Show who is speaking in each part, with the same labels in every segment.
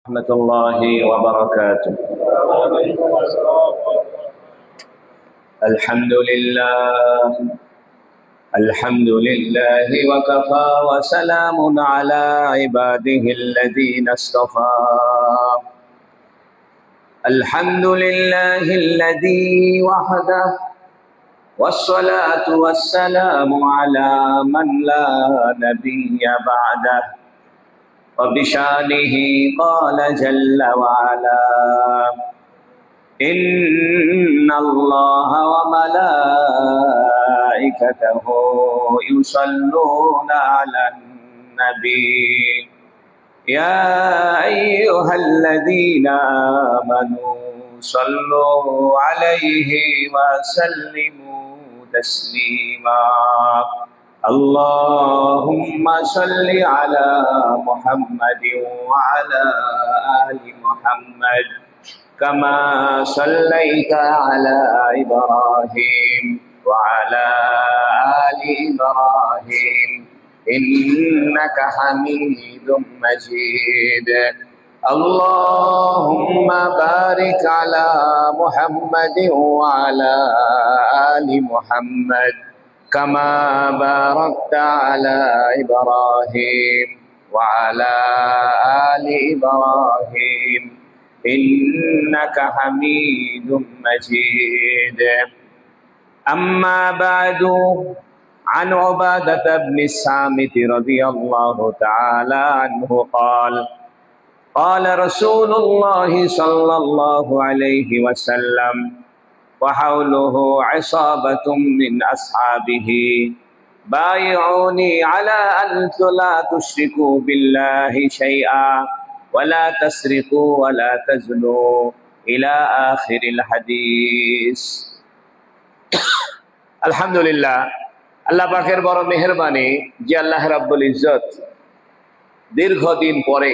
Speaker 1: ورحمة الله وبركاته. الحمد لله وكفى وسلام على عباده الذين اصطفى. الحمد لله الذي وحده والصلاة والسلام على من لا نبي بعده. وبشانه قال جل وعلا: إن الله وملائكته يصلون على النبي يا أيها الذين آمنوا صلوا عليه وسلموا تسليما. اللهم صل على محمد وعلى آل محمد كما صليت على إبراهيم وعلى آل إبراهيم إنك حميد مجيد. اللهم بارك على محمد وعلى آل محمد كما باركت على إبراهيم وعلى آل إبراهيم إنك حميد مجيد. أما بعد، عن عبادة بن الصامت رضي الله تعالى عنه قال: قال رسول الله صلى الله عليه وسلم وحوله عصابة من أصحابه: بايعوني على أن لا تشركوا بالله شيئا ولا تسرقوا ولا تزنوا إلى آخر الحديث. আলহামদুলিল্লাহ, আল্লাহ পাকের বড় মেহেরবানি যে আল্লাহ রাব্বুল ইজ্জত দীর্ঘদিন পরে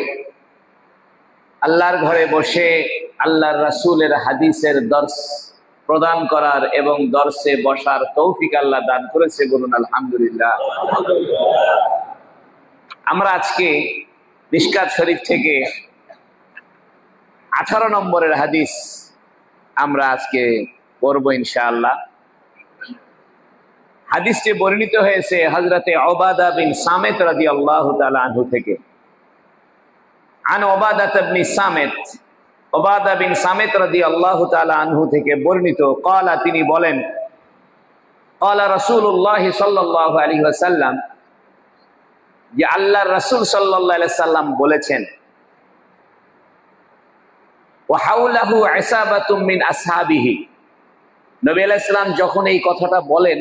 Speaker 1: আল্লাহর ঘরে বসে আল্লাহর রাসূলের হাদিসের দর্স প্রদান করার এবং দর্সে বসার তৌফিক আল্লাহ দান করেছে। বলুন আলহামদুলিল্লাহ। আমরা আজকে মিশকাত শরীফ থেকে 18 নম্বরের হাদিস আমরা আজকে পড়ব ইনশাআল্লাহ। হাদিসটি বর্ণিত হয়েছে হযরতে উবাদা বিন সামিত রাদিয়াল্লাহু তাআলা আনহু থেকে। আন উবাদা ইবনে সামিত, উবাদা বিন সামিত রাদিয়াল্লাহু তাআলা আনহু থেকে বর্ণিত, ক্বালা, তিনি বলেন, ক্বালা রাসূলুল্লাহ সাল্লাল্লাহু আলাইহি ওয়াসাল্লাম, যে আল্লাহর রাসূল সাল্লাল্লাহু আলাইহি সাল্লাম বলেছেন, ওয়া হাওলাহু ইসাবাতুম মিন আসহাবিহি। নবী আলাইহিস সালাম যখন এই কথাটা বলেন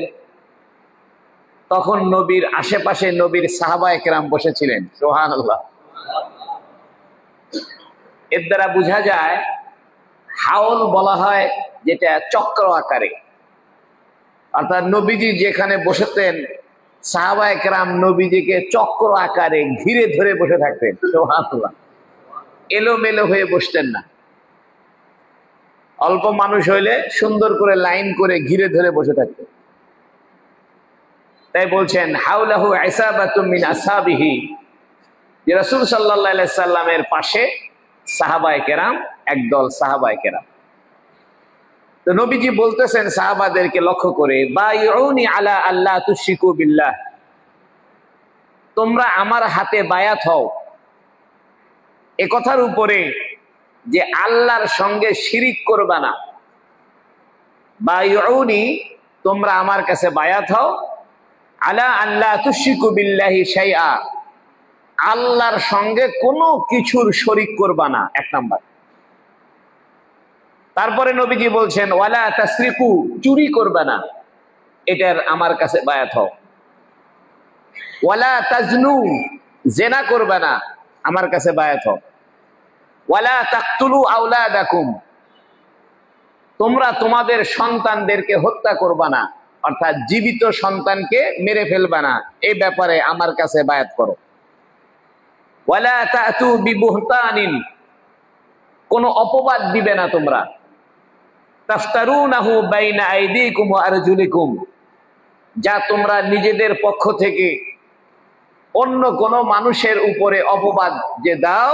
Speaker 1: তখন নবীর আশেপাশে নবীর সাহাবায়ে কেরাম বসেছিলেন। সুবহানাল্লাহ। এর দ্বারা বোঝা যায় হাওল বলা হয় যেটা চক্র আকারে, অর্থাৎ নবীজি যেখানে বসতেন সাহাবায়ে কেরাম নবীজিকে চক্র আকারে ঘিরে ধরে বসে থাকতেন। সুবহানাল্লাহ। এলোমেলো হয়ে বসতেন না। অল্প মানুষ হইলে সুন্দর করে লাইন করে ঘিরে ধরে বসে থাকতেন। তাই বলছেন হাওলাহু ইসাবাতুম মিন আসহাবিহি, যে রাসূল সাল্লাল্লাহু আলাইহি সাল্লামের পাশে সাহাবায়ে কেরাম, একদল সাহাবায়ে কেরাম। তো নবীজি বলতেছেন সাহাবাদেরকে লক্ষ্য করে, বাইউনি আলা আল্লা তুশরিকু বিল্লাহ, তোমরা আমার হাতে বায়াত হও এ কথার উপরে যে আল্লাহর সঙ্গে শিরিক করবা না। বাইউনি, তোমরা আমার কাছে বায়াত হও, আলা আল্লা তুশরিকু বিল্লাহি শাইআ, আল্লাহর সঙ্গে কোনো কিছুর শরীক করবা না, এক নাম্বার। তারপরে নবীজি বলছেন ওয়ালা তাসরিকু, চুরি করবে না, এটার আমার কাছে বায়াত হও। ওয়ালা তাজনু, জেনা করবে না, আমার কাছে বায়াত হও। ওয়ালা তাকতুলু আওলাদাকুম, তোমরা তোমাদের সন্তানদেরকে হত্যা করবে না, অর্থাৎ জীবিত সন্তানকে মেরে ফেলবে না, এই ব্যাপারে আমার কাছে বায়াত করো। ওয়ালা তাতু বিবুহতানিন, কোনো অপবাদ দিবে না তোমরা। তাফতারুনাহু বাইনা আইদিকুম ওয়া আরজুলিকুম, যা তোমরা নিজেদের পক্ষ থেকে অন্য কোন মানুষের উপরে অপবাদ যে দাও,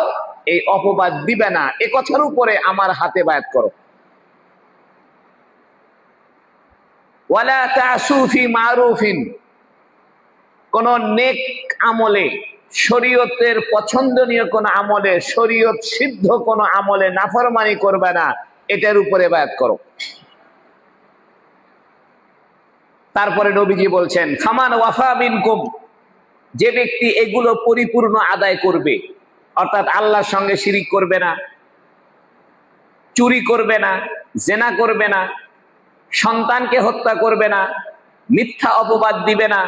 Speaker 1: এই অপবাদ দিবে না, এ কথার উপরে আমার হাতে বায়াত করো। ওয়ালা তাসু ফি মারুফিন, কোন নেক আমলে, শরীয়তের পছন্দনীয় কোন আমলে, শরীয়ত সিদ্ধ কোন আমলে নাফরমানি করবে না, এটার উপরে বায়াত করো। তারপরে নবীজি বলছেন, ফামান ওয়াফা মিনকুম, যে ব্যক্তি এগুলো পরিপূর্ণ আদায় করবে, অর্থাৎ আল্লাহর সঙ্গে শিরিক করবে না, চুরি করবে না, জেনা করবে না, সন্তানকে হত্যা করবে না, মিথ্যা অপবাদ দিবে না,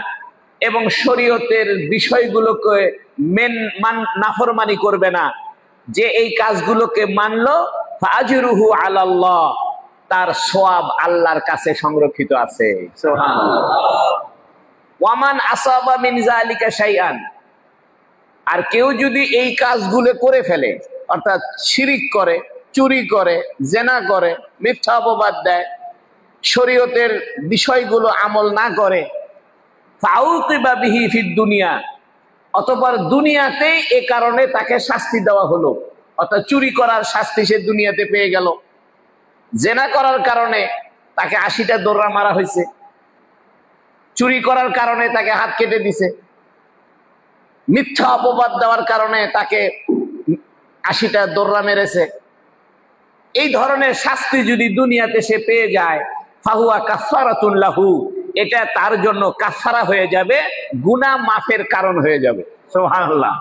Speaker 1: এবং শরীয়তের বিষয়গুলোকে নাফরমানি করবে না, যে এই কাজগুলোকে মানলো, ফাজরুহু আলাল্লাহ, তার সওয়াব আল্লাহর কাছে সংরক্ষিত আছে। সুবহানাল্লাহ। ওয়ামান আসাবা মিন যালিকা শাইআন, আর কেউ যদি এই কাজগুলো করে ফেলে, অর্থাৎ শিরিক করে, চুরি করে, জেনা করে, মিথ্যা অপবাদ দেয়, শরীয়তের বিষয়গুলো আমল না করে, ফাউকিবা বিহি ফিদ দুনিয়া, অতঃপর দুনিয়াতেই এ কারণে তাকে শাস্তি দেওয়া হলো, অর্থাৎ চুরি করার শাস্তি সে দুনিয়াতে পেয়ে গেল, জেনা করার কারণে তাকে 80টা দৌড়া মারা হয়েছে, চুরি করার কারণে তাকে হাত কেটে দিছে, মিথ্যা অপবাদ দেওয়ার কারণে তাকে 80টা দৌড়া মেরেছে। এই ধরনের শাস্তি যদি দুনিয়াতে সে পেয়ে যায়, ফাহুয়া কাফারাতুন লাহু, এটা তার জন্য কাফারা হয়ে যাবে, গুনাহ মাফের কারণ হয়ে যাবে। সুবহানাল্লাহ।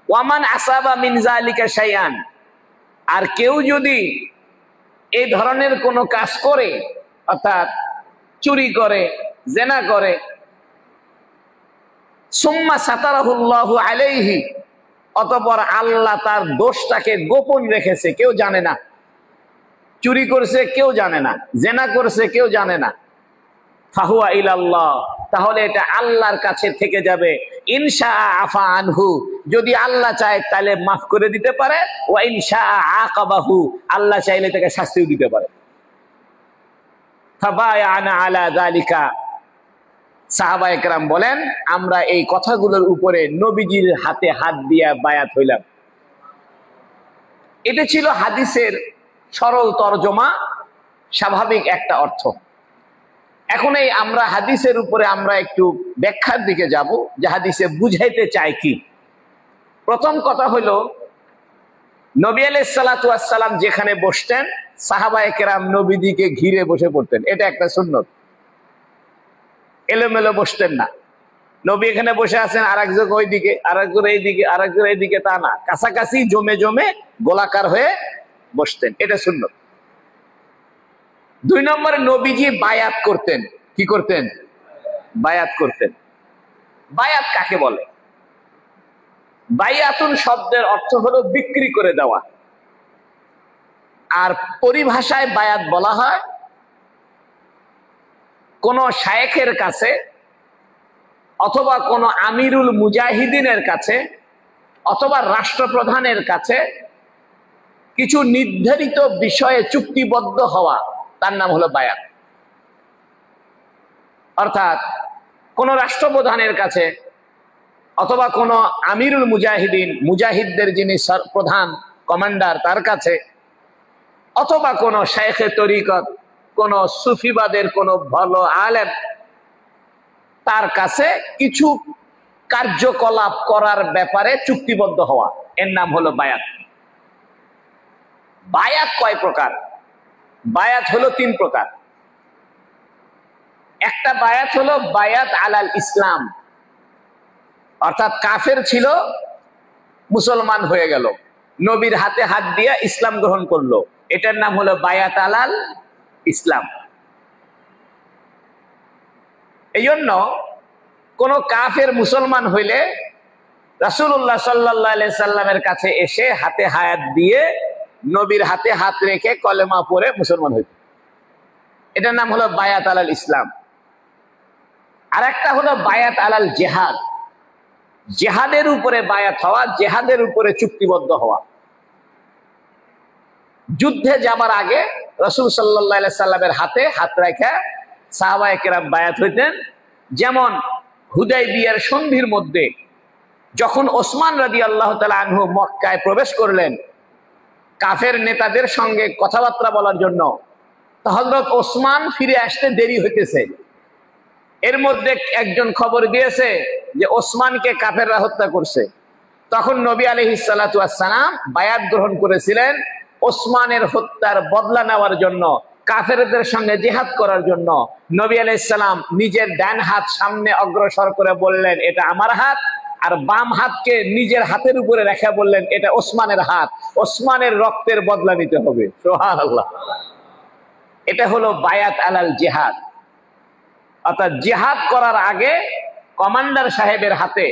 Speaker 1: ওয়ামান আসাবা মিন যালিকা শাইআন, আর কেউ যদি এই ধরনের কোনো কাজ করে, অর্থাৎ চুরি করে, জেনা করে, সুম্মা সাতারাহুল্লাহু আলাইহি, অতঃপর আল্লাহ তার দোষটাকে গোপন রেখেছে, কেউ জানে না, চুরি করছে কেউ জানে না, জেনা করছে কেউ জানে না, ফাহুয়া ইলাল্লাহ, তাহলে এটা আল্লাহর কাছে থেকে যাবে। ইনশা আফা আনহু, যদি আল্লাহ চায় তাহলে মাফ করে দিতে পারে, ওয়া ইনশা আকাবাহু, আল্লাহ চাইলে তাকে শাস্তিও দিতে পারে। ফাবায়ানা আলা যালিকা, সাহাবায়ে কেরাম বলেন, আমরা এই কথাগুলোর উপরে নবীজির হাতে হাত দিয়া বায়াত হইলাম। এটা ছিল হাদিসের সরল তরজমা, স্বাভাবিক একটা অর্থ। এখন এই আমরা হাদিসের উপরে আমরা একটু ব্যাখ্যার দিকে যাব, যে হাদিসে বুঝাইতে চায় কি। প্রথম কথা হলো, নবী আলাইহিস সালাতু ওয়াস সালাম যেখানে বসতেন, সাহাবায়ে কেরাম নবীজিকে ঘিরে বসে পড়তেন, এটা একটা সুন্নত। এলোমেলো বসতেন না, নবী এখানে বসে আছেন, আরেকজন ওইদিকে, আরেকজন এইদিকে, আরেকজন এইদিকে, তা না, কাছাকাছি জমে জমে গোলাকার হয়ে বসতেন, এটা সুন্নত। 2 নম্বরে নবীজি বায়াত করতেন। কি করতেন? বায়াত করতেন। বায়াত কাকে বলে? বায়াতুন শব্দের অর্থ হলো বিক্রি করে দেওয়া, আর পরিভাষায় বায়াত বলা হয় কোন শায়েখের কাছে অথবা কোন আমিরুল মুজাহিদিনের কাছে অথবা রাষ্ট্রপ্রধানের কাছে কিছু নির্ধারিত বিষয়ে চুক্তিবদ্ধ হওয়া, তার নাম হলো বায়াত। অর্থাৎ কোন রাষ্ট্রপ্রধানের কাছে অথবা কোন আমিরুল মুজাহিদিন, মুজাহিদদের যিনি প্রধান কমান্ডার, তার কাছে, অথবা কোন শায়েখে তরিকত, কোন সুফিবাদের কোন ভালো আলেম, তার কাছে কিছু কার্যকলাপ করার ব্যাপারে চুক্তিবদ্ধ হওয়া, এর নাম হলো বায়াত। বায়াত কয় প্রকার? বায়াত হলো 3 প্রকার। একটা বায়াত হলো বায়াত আলাল ইসলাম, অর্থাৎ কাফের ছিল, মুসলমান হয়ে গেল, নবীর হাতে হাত দিয়ে ইসলাম গ্রহণ করলো, এটার নাম হলো বায়াত আলাল ইসলাম। এই জন্য কোন কাফের মুসলমান হইলে রাসূলুল্লাহ সাল্লাল্লাহু আলাইহি সাল্লামের কাছে এসে হাতে হাত দিয়ে নবীর হাতে হাত রেখে কলেমা পড়ে মুসলমান হইত, এটার নাম হলো বায়াত আলাল ইসলাম। আর একটা হলো বায়াত আলাল জিহাদ, জিহাদের উপরে বায়াত হওয়া, জিহাদের উপরে চুক্তিবদ্ধ হওয়া। যুদ্ধে যাবার আগে রাসূল সাল্লাল্লাহু আলাইহি সাল্লামের হাতে হাত রেখে সাহাবায়ে কেরাম বায়াত হইতেন। যেমন হুদাইবিয়ার সন্ধির মধ্যে যখন ওসমান রাদিয়াল্লাহু তাআলা আনহু মক্কায় প্রবেশ করলেন কাফের নেতাদের সঙ্গে কথাবার্তা বলার জন্য, তো হযরত ওসমান ফিরে আসতে দেরি হইতেছে। এর মধ্যে একজন খবর দিয়েছে যে ওসমানকে কাফেররা হত্যা করছে। তখন নবী আলাইহিস সালাতু ওয়াস সালাম বায়াত গ্রহণ করেছিলেন ওসমানের হত্যার বদলা নেওয়ার জন্য, কাফেরদের সঙ্গে জিহাদ করার জন্য। নবী আলাইহিস সালাম নিজের ডান হাত সামনে অগ্রসর করে বললেন এটা আমার হাত, আর বাম হাতকে নিজের হাতের উপরে রেখে বললেন এটা ওসমানের হাত, ওসমানের রক্তের বদলা নিতে হবে। সুবহানাল্লাহ। এটা হলো বায়াত আলাল জিহাদ। অর্থাৎ জিহাদ করার আগে কমান্ডার সাহেবের হাতে,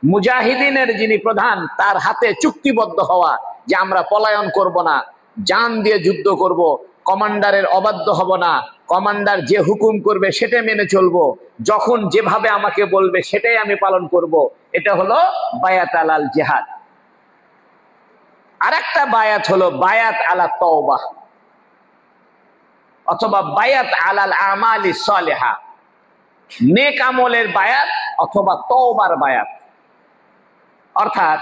Speaker 1: মুজাহিদিনের যিনি প্রধান তার হাতে চুক্তিবদ্ধ হওয়া যে আমরা পলায়ন করব না, জান দিয়ে যুদ্ধ করব, কমান্ডারের অবাধ্য হব না, কমান্ডার যে হুকুম করবে সেটা মেনে চলবো, যখন যেভাবে আমাকে বলবে সেটাই আমি পালন করব। এটা হলো বায়াত আলাল জিহাদ। আরেকটা বায়াত হলো বায়াত আলা তওবাহ অথবা বায়াত আলাল আমালি সালেহা, নেক আমলের বায়াত অথবা তওবার বায়াত। অর্থাৎ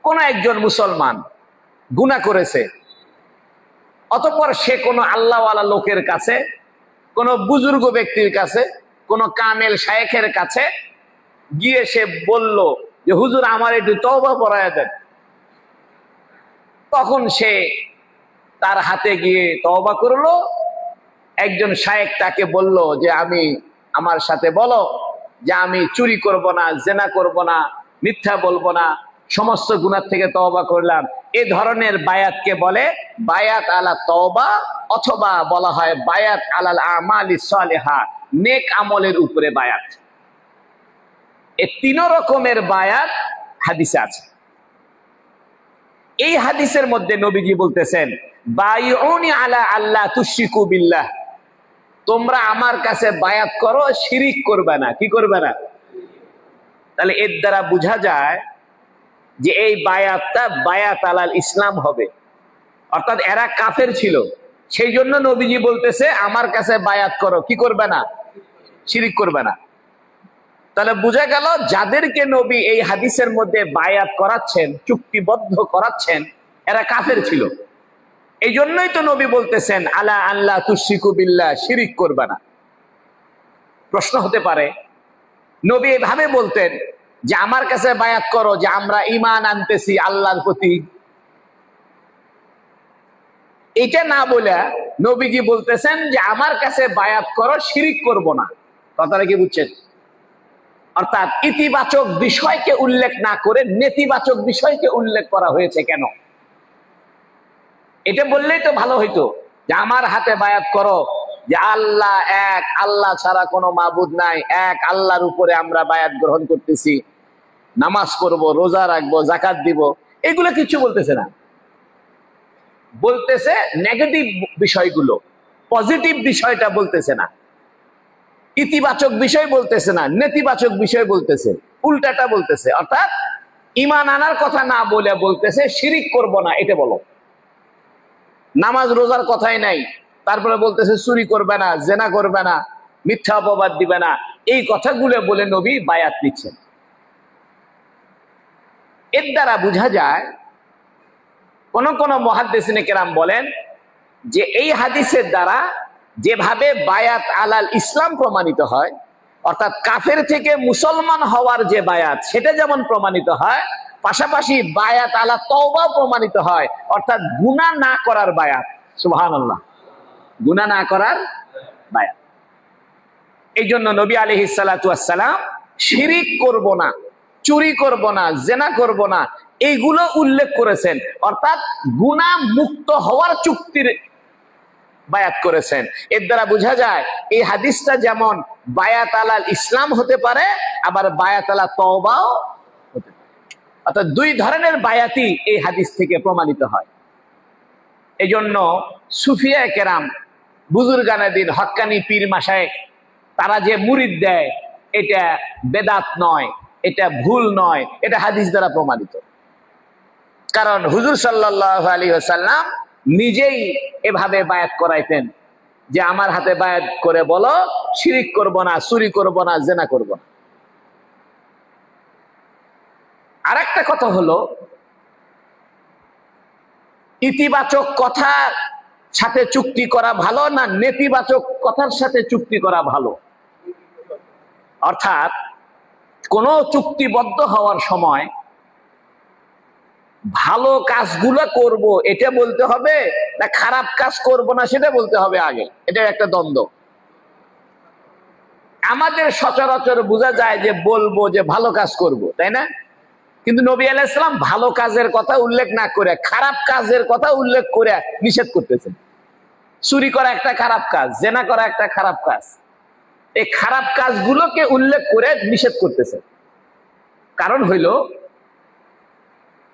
Speaker 1: কোন একজন মুসলমান গুনাহ করেছে, অতঃপর সে কোনো আল্লাহওয়ালা লোকের কাছে, কোন বুজুর্গ ব্যক্তির কাছে, কোন কামেল শায়েখের কাছে গিয়ে সে বলল যে হুজুর আমার একটু তওবা পড়ায়া দেন। তখন সে তার হাতে গিয়ে তওবা করলো। একজন শায়েখ তাকে বলল যে আমার সাথে বলো যে আমি চুরি করব না, জেনা করব না, মিথ্যা বলবো না, সমস্ত গুনাহ থেকে তওবা করলাম। এই ধরনের বায়াতকে বলে বায়াত আলা তওবা, অথবা বলা হয় বায়াত আলাল আমালি সালেহা, নেক আমলের উপরে বায়াত। এই তিন রকমের বায়াত হাদিসে আছে। এই হাদিসের মধ্যে নবীজি বলতেছেন বায়উনি আলা আল্লাহ তুশরিকু বিল্লাহ, তোমরা আমার কাছে বায়াত করো, শিরিক করবে না। কি করবে না? তাহলে এর দ্বারা বোঝা যায় যে এই বায়াতটা বায়াত আলাল ইসলাম হবে। অর্থাৎ এরা কাফের ছিল, সেই জন্য নবীজি বলতেছে আমার কাছে বায়াত করো, কি করবে না? শিরিক করবে না। তাহলে বোঝা গেল যাদেরকে নবী এই হাদিসের মধ্যে বায়াত করাচ্ছেন, চুক্তিবদ্ধ করাচ্ছেন, এরা কাফের ছিল। এই জন্যই তো নবী বলতেছেন আলা আল্লাহ তুশরিকু বিল্লাহ, শিরিক করবে না। প্রশ্ন হতে পারে নবী এভাবে বলতেন যে আমার কাছে বায়াত করো যে আমরা ঈমান আনতেছি আল্লাহর প্রতি, এটা না বলে নবীজি বলতেছেন যে আমার কাছে বায়াত করো, শিরিক করব না। কথাটা কি বুঝছেন? অর্থাৎ ইতিবাচক বিষয়কে উল্লেখ না করে নেতিবাচক বিষয়কে উল্লেখ করা হয়েছে কেন? এটা বললেই তো ভালো হইতো যে আমার হাতে বায়াত করো যে আল্লাহ এক, আল্লাহ ছাড়া কোনো মাবুদ নাই, এক আল্লাহর উপরে আমরা বায়াত গ্রহণ করতেছি, নামাজ পড়বো, রোজা রাখবো, যাকাত দিব। এগুলো কিছু বলতেছে না, বলতেছে নেগেটিভ বিষয়গুলো, পজিটিভ বিষয়টা বলতেছে না, ইতিবাচক বিষয় বলতেছে না, নেতিবাচক বিষয় বলতেছে, উল্টাটা বলতেছে। অর্থাৎ ঈমান আনার কথা না বলে বলতেছে শিরিক করব না, এটা বলো। নামাজ রোজার কথাই নাই, তারপরে বলতেছে চুরি করবে না, জেনা করবে না, মিথ্যা অপবাদ দিবে না। এই কথাগুলো বলে নবী বায়াত নিচ্ছেন। এর দ্বারা বোঝা যায়, কোন কোন মুহাদ্দিসিনে কেরাম বলেন যে এই হাদিসের দ্বারা যেভাবে বায়াত আলাল ইসলাম প্রমাণিত হয়, অর্থাৎ কাফের থেকে মুসলমান হওয়ার যে বায়াত সেটা যেমন প্রমাণিত হয়, পাশাপাশি বায়াত আলা তওবা প্রমাণিত হয়, অর্থাৎ গুনাহ না করার বায়াত। সুবহানাল্লাহ, গুনাহ না করার বায়াত। এই জন্য নবী আলাইহিস সালাতু ওয়াস সালাম শিরিক করব না, চুরি করব না, জেনা করব না, এইগুলো উল্লেখ করেছেন। অর্থাৎ গুনাহ মুক্ত হওয়ার চুক্তির বায়াত করেছেন। এর দ্বারা বোঝা যায় এই হাদিসটা যেমন বায়াত আলাল ইসলাম হতে পারে, আবার বায়াত আলা তওবাও হতে পারে। অর্থাৎ দুই ধরনের বায়াতই এই হাদিস থেকে প্রমাণিত হয়। এই জন্য সুফিয়া কেরাম, বুজুর্গানে দিন, হক্কানি পীর মাশায়েখ, তারা যে মুরিদ দেয় এটা বেদাত নয়, এটা ভুল নয়, এটা হাদিস দ্বারা প্রমাণিত। কারণ হুজুর সাল্লাল্লাহু আলাইহি ওয়াসাল্লাম নিজেই এভাবে বায়াত করাইতেন যে আমার হাতে বায়াত করে বলো শিরিক করব না, চুরি করব না, জেনা করব না। আর একটা কথা হলো, ইতিবাচক কথার সাথে চুক্তি করা ভালো না নেতিবাচক কথার সাথে চুক্তি করা ভালো? অর্থাৎ কোন চুক্তিবদ্ধ হওয়ার সময় ভালো কাজগুলো করব এটা বলতে হবে না খারাপ কাজ করব না সেটা বলতে হবে আগে? এটা একটা দ্বন্দ্ব। আমাদের সচরাচর বোঝা যায় যে বলবো যে ভালো কাজ করব, তাই না? কিন্তু নবী আলাইহিস সালাম ভালো কাজের কথা উল্লেখ না করে খারাপ কাজের কথা উল্লেখ করে নিষেধ করতেছেন। চুরি করা একটা খারাপ কাজ, জেনা করা একটা খারাপ কাজ, এই খারাপ কাজগুলোকে উল্লেখ করে নিষেধ করতেছেন। কারণ হইল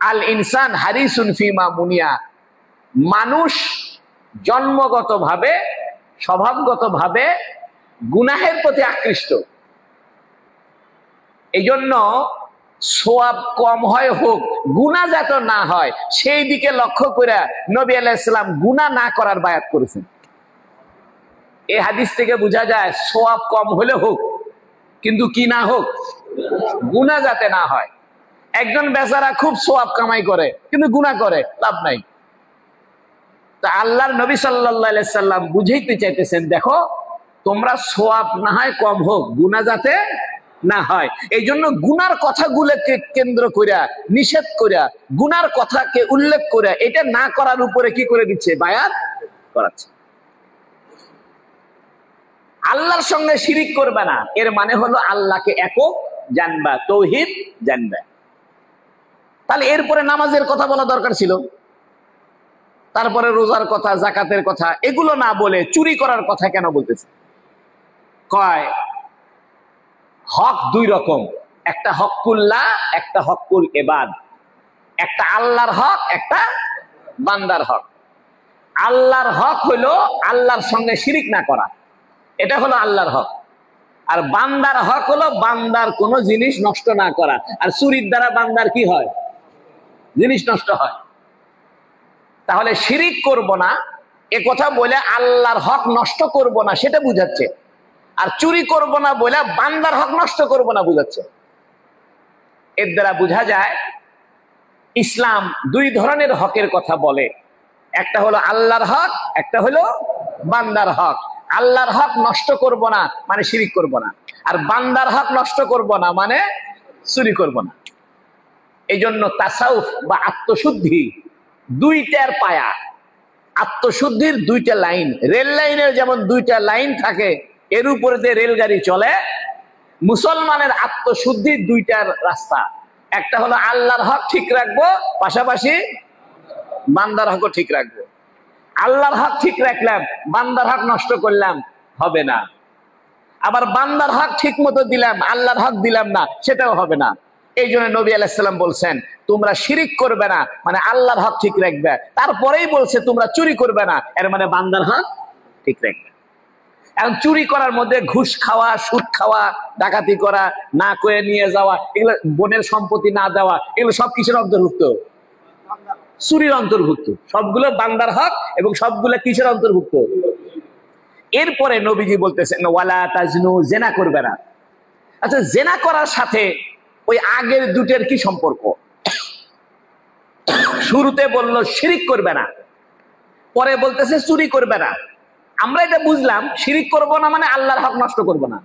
Speaker 1: আল ইনসান হারিসুন ফিমা মুনিয়া, মানুষ জন্মগতভাবে স্বভাবগতভাবে গুনাহের প্রতি আকৃষ্ট। এই জন্য সওয়াব কম হয় হোক, গুনাহ যাতে না হয় সেই দিকে লক্ষ্য করে নবী আলাইহিস সালাম গুনাহ না করার বায়াত করেছেন। এই হাদিস থেকে বোঝা যায় সওয়াব কম হলে হোক, কিন্তু কি না হোক, গুনাহ যাতে না হয়। একজন বেচারা খুব সওয়াব কামাই করে কিন্তু গুনাহ করে, লাভ নাই। তা আল্লাহর নবী সাল্লাল্লাহু আলাইহি সাল্লাম বুঝাইতে চাইতেছেন, দেখো তোমরা সওয়াব না হয় কম হোক, গুনাহ যাতে না হয়। এই জন্য গুনার কথাগুলোকে কেন্দ্র করিয়া নিষেধ করিয়া গুনার কথাকে উল্লেখ করে এটা না করার উপরে কি করে দিচ্ছে, বায়াত করাচ্ছে। আল্লাহর সঙ্গে শিরিক করবে না, এর মানে হলো আল্লাহকে একক জানবা, তাওহীদ জানবা। তাহলে এরপরে নামাজের কথা বলা দরকার ছিল, তারপরে রোজার কথা, যাকাতের কথা, এগুলো না বলে চুরি করার কথা কেন বলতেছে? কয় হক দুই রকম, একটা হকুল্লাহ, একটা হকুল ইবাদ। একটা আল্লাহর হক, একটা বান্দার হক। আল্লাহর হক হলো আল্লাহর সঙ্গে শিরিক না করা, এটা হলো আল্লাহর হক। আর বান্দার হক হলো বান্দার কোনো জিনিস নষ্ট না করা। আর চুরির দ্বারা বান্দার কি হয়, জিনিস নষ্ট হয়। তাহলে শিরিক করব না এ কথা বলে আল্লাহর হক নষ্ট করব না সেটা বুঝাচ্ছে, আর চুরি করব না বলে বান্দার হক নষ্ট করব না বুঝাচ্ছে। এর দ্বারা বোঝা যায় ইসলাম দুই ধরনের হকের কথা বলে, একটা হলো আল্লাহর হক, একটা হলো বান্দার হক। আল্লাহর হক নষ্ট করব না মানে শিরিক করব না, আর বান্দার হক নষ্ট করব না মানে চুরি করব না। এই জন্য তাসাউফ বা আত্মশুদ্ধি দুইটার পায়া। আত্মশুদ্ধির দুইটা লাইন, রেল লাইনের যেমন দুইটা লাইন থাকে, এর উপরে যে রেলগাড়ি চলে, মুসলমানের আত্মশুদ্ধির দুইটার রাস্তা। একটা হলো আল্লাহর হক ঠিক রাখবো, পাশাপাশি বান্দার হকও ঠিক রাখবো। আল্লাহর হক ঠিক রাখলাম, বান্দার হক নষ্ট করলাম, হবে না। আবার বান্দার হক ঠিক মতো দিলাম, আল্লাহর হক দিলাম না, সেটাও হবে না। এই জন্য নবী আলাইহিস সালাম বলছেন তোমরা শিরিক করবে না, মানে আল্লাহর হক ঠিক রাখবে। তারপরেই বলছে তোমরা চুরি করবে না, এর মানে বান্দার হক ঠিক রাখবে। এখন চুরি করার মধ্যে ঘুষ খাওয়া, সুদ খাওয়া, ডাকাতি করা, না করে নিয়ে যাওয়া, এগুলো বোনের সম্পত্তি না দেওয়া, এগুলো সব কিসের অন্তর্ভুক্ত? চুরির অন্তর্ভুক্ত। সবগুলো বান্দার হক এবং সবগুলো কিসের অন্তর্ভুক্ত? এরপরে নবীজি বলতেছেন ওয়ালা তাজনু, জেনা করবে না। আচ্ছা, জেনা করার সাথে ওই আগের দুটের কি সম্পর্ক? শুরুতে বললো শিরিক করবে না, পরে বলতেছে চুরি করবে না। আমরা এটা বুঝলাম শিরিক করব না মানে আল্লাহর হক নষ্ট করব না,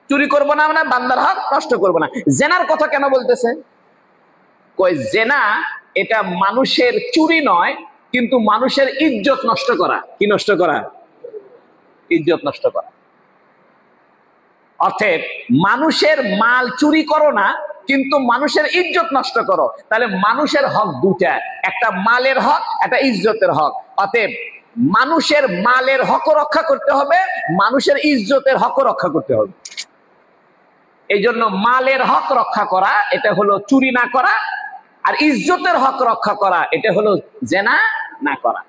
Speaker 1: চুরি করব না মানে বান্দার হক নষ্ট করব না। জেনার কথা কেন বলতেছে? কই জেনা এটা মানুষের চুরি নয়, কিন্তু মানুষের ইজ্জত নষ্ট করা। কি নষ্ট করা? ইজ্জত নষ্ট করা। অর্থাৎ মানুষের মাল চুরি করো না, কিন্তু মানুষের ইজ্জত নষ্ট করো। তাহলে মানুষের হক দুটা, একটা মালের হক, একটা ইজ্জতের হক। অতএব মানুষের মালের হকও রক্ষা করতে হবে, মানুষের ইজ্জতের হকও রক্ষা করতে হবে। এই জন্য মালের হক রক্ষা করা এটা হলো চুরি না করা, আর ইজ্জতের হক রক্ষা করা এটা হলো জেনা না করা।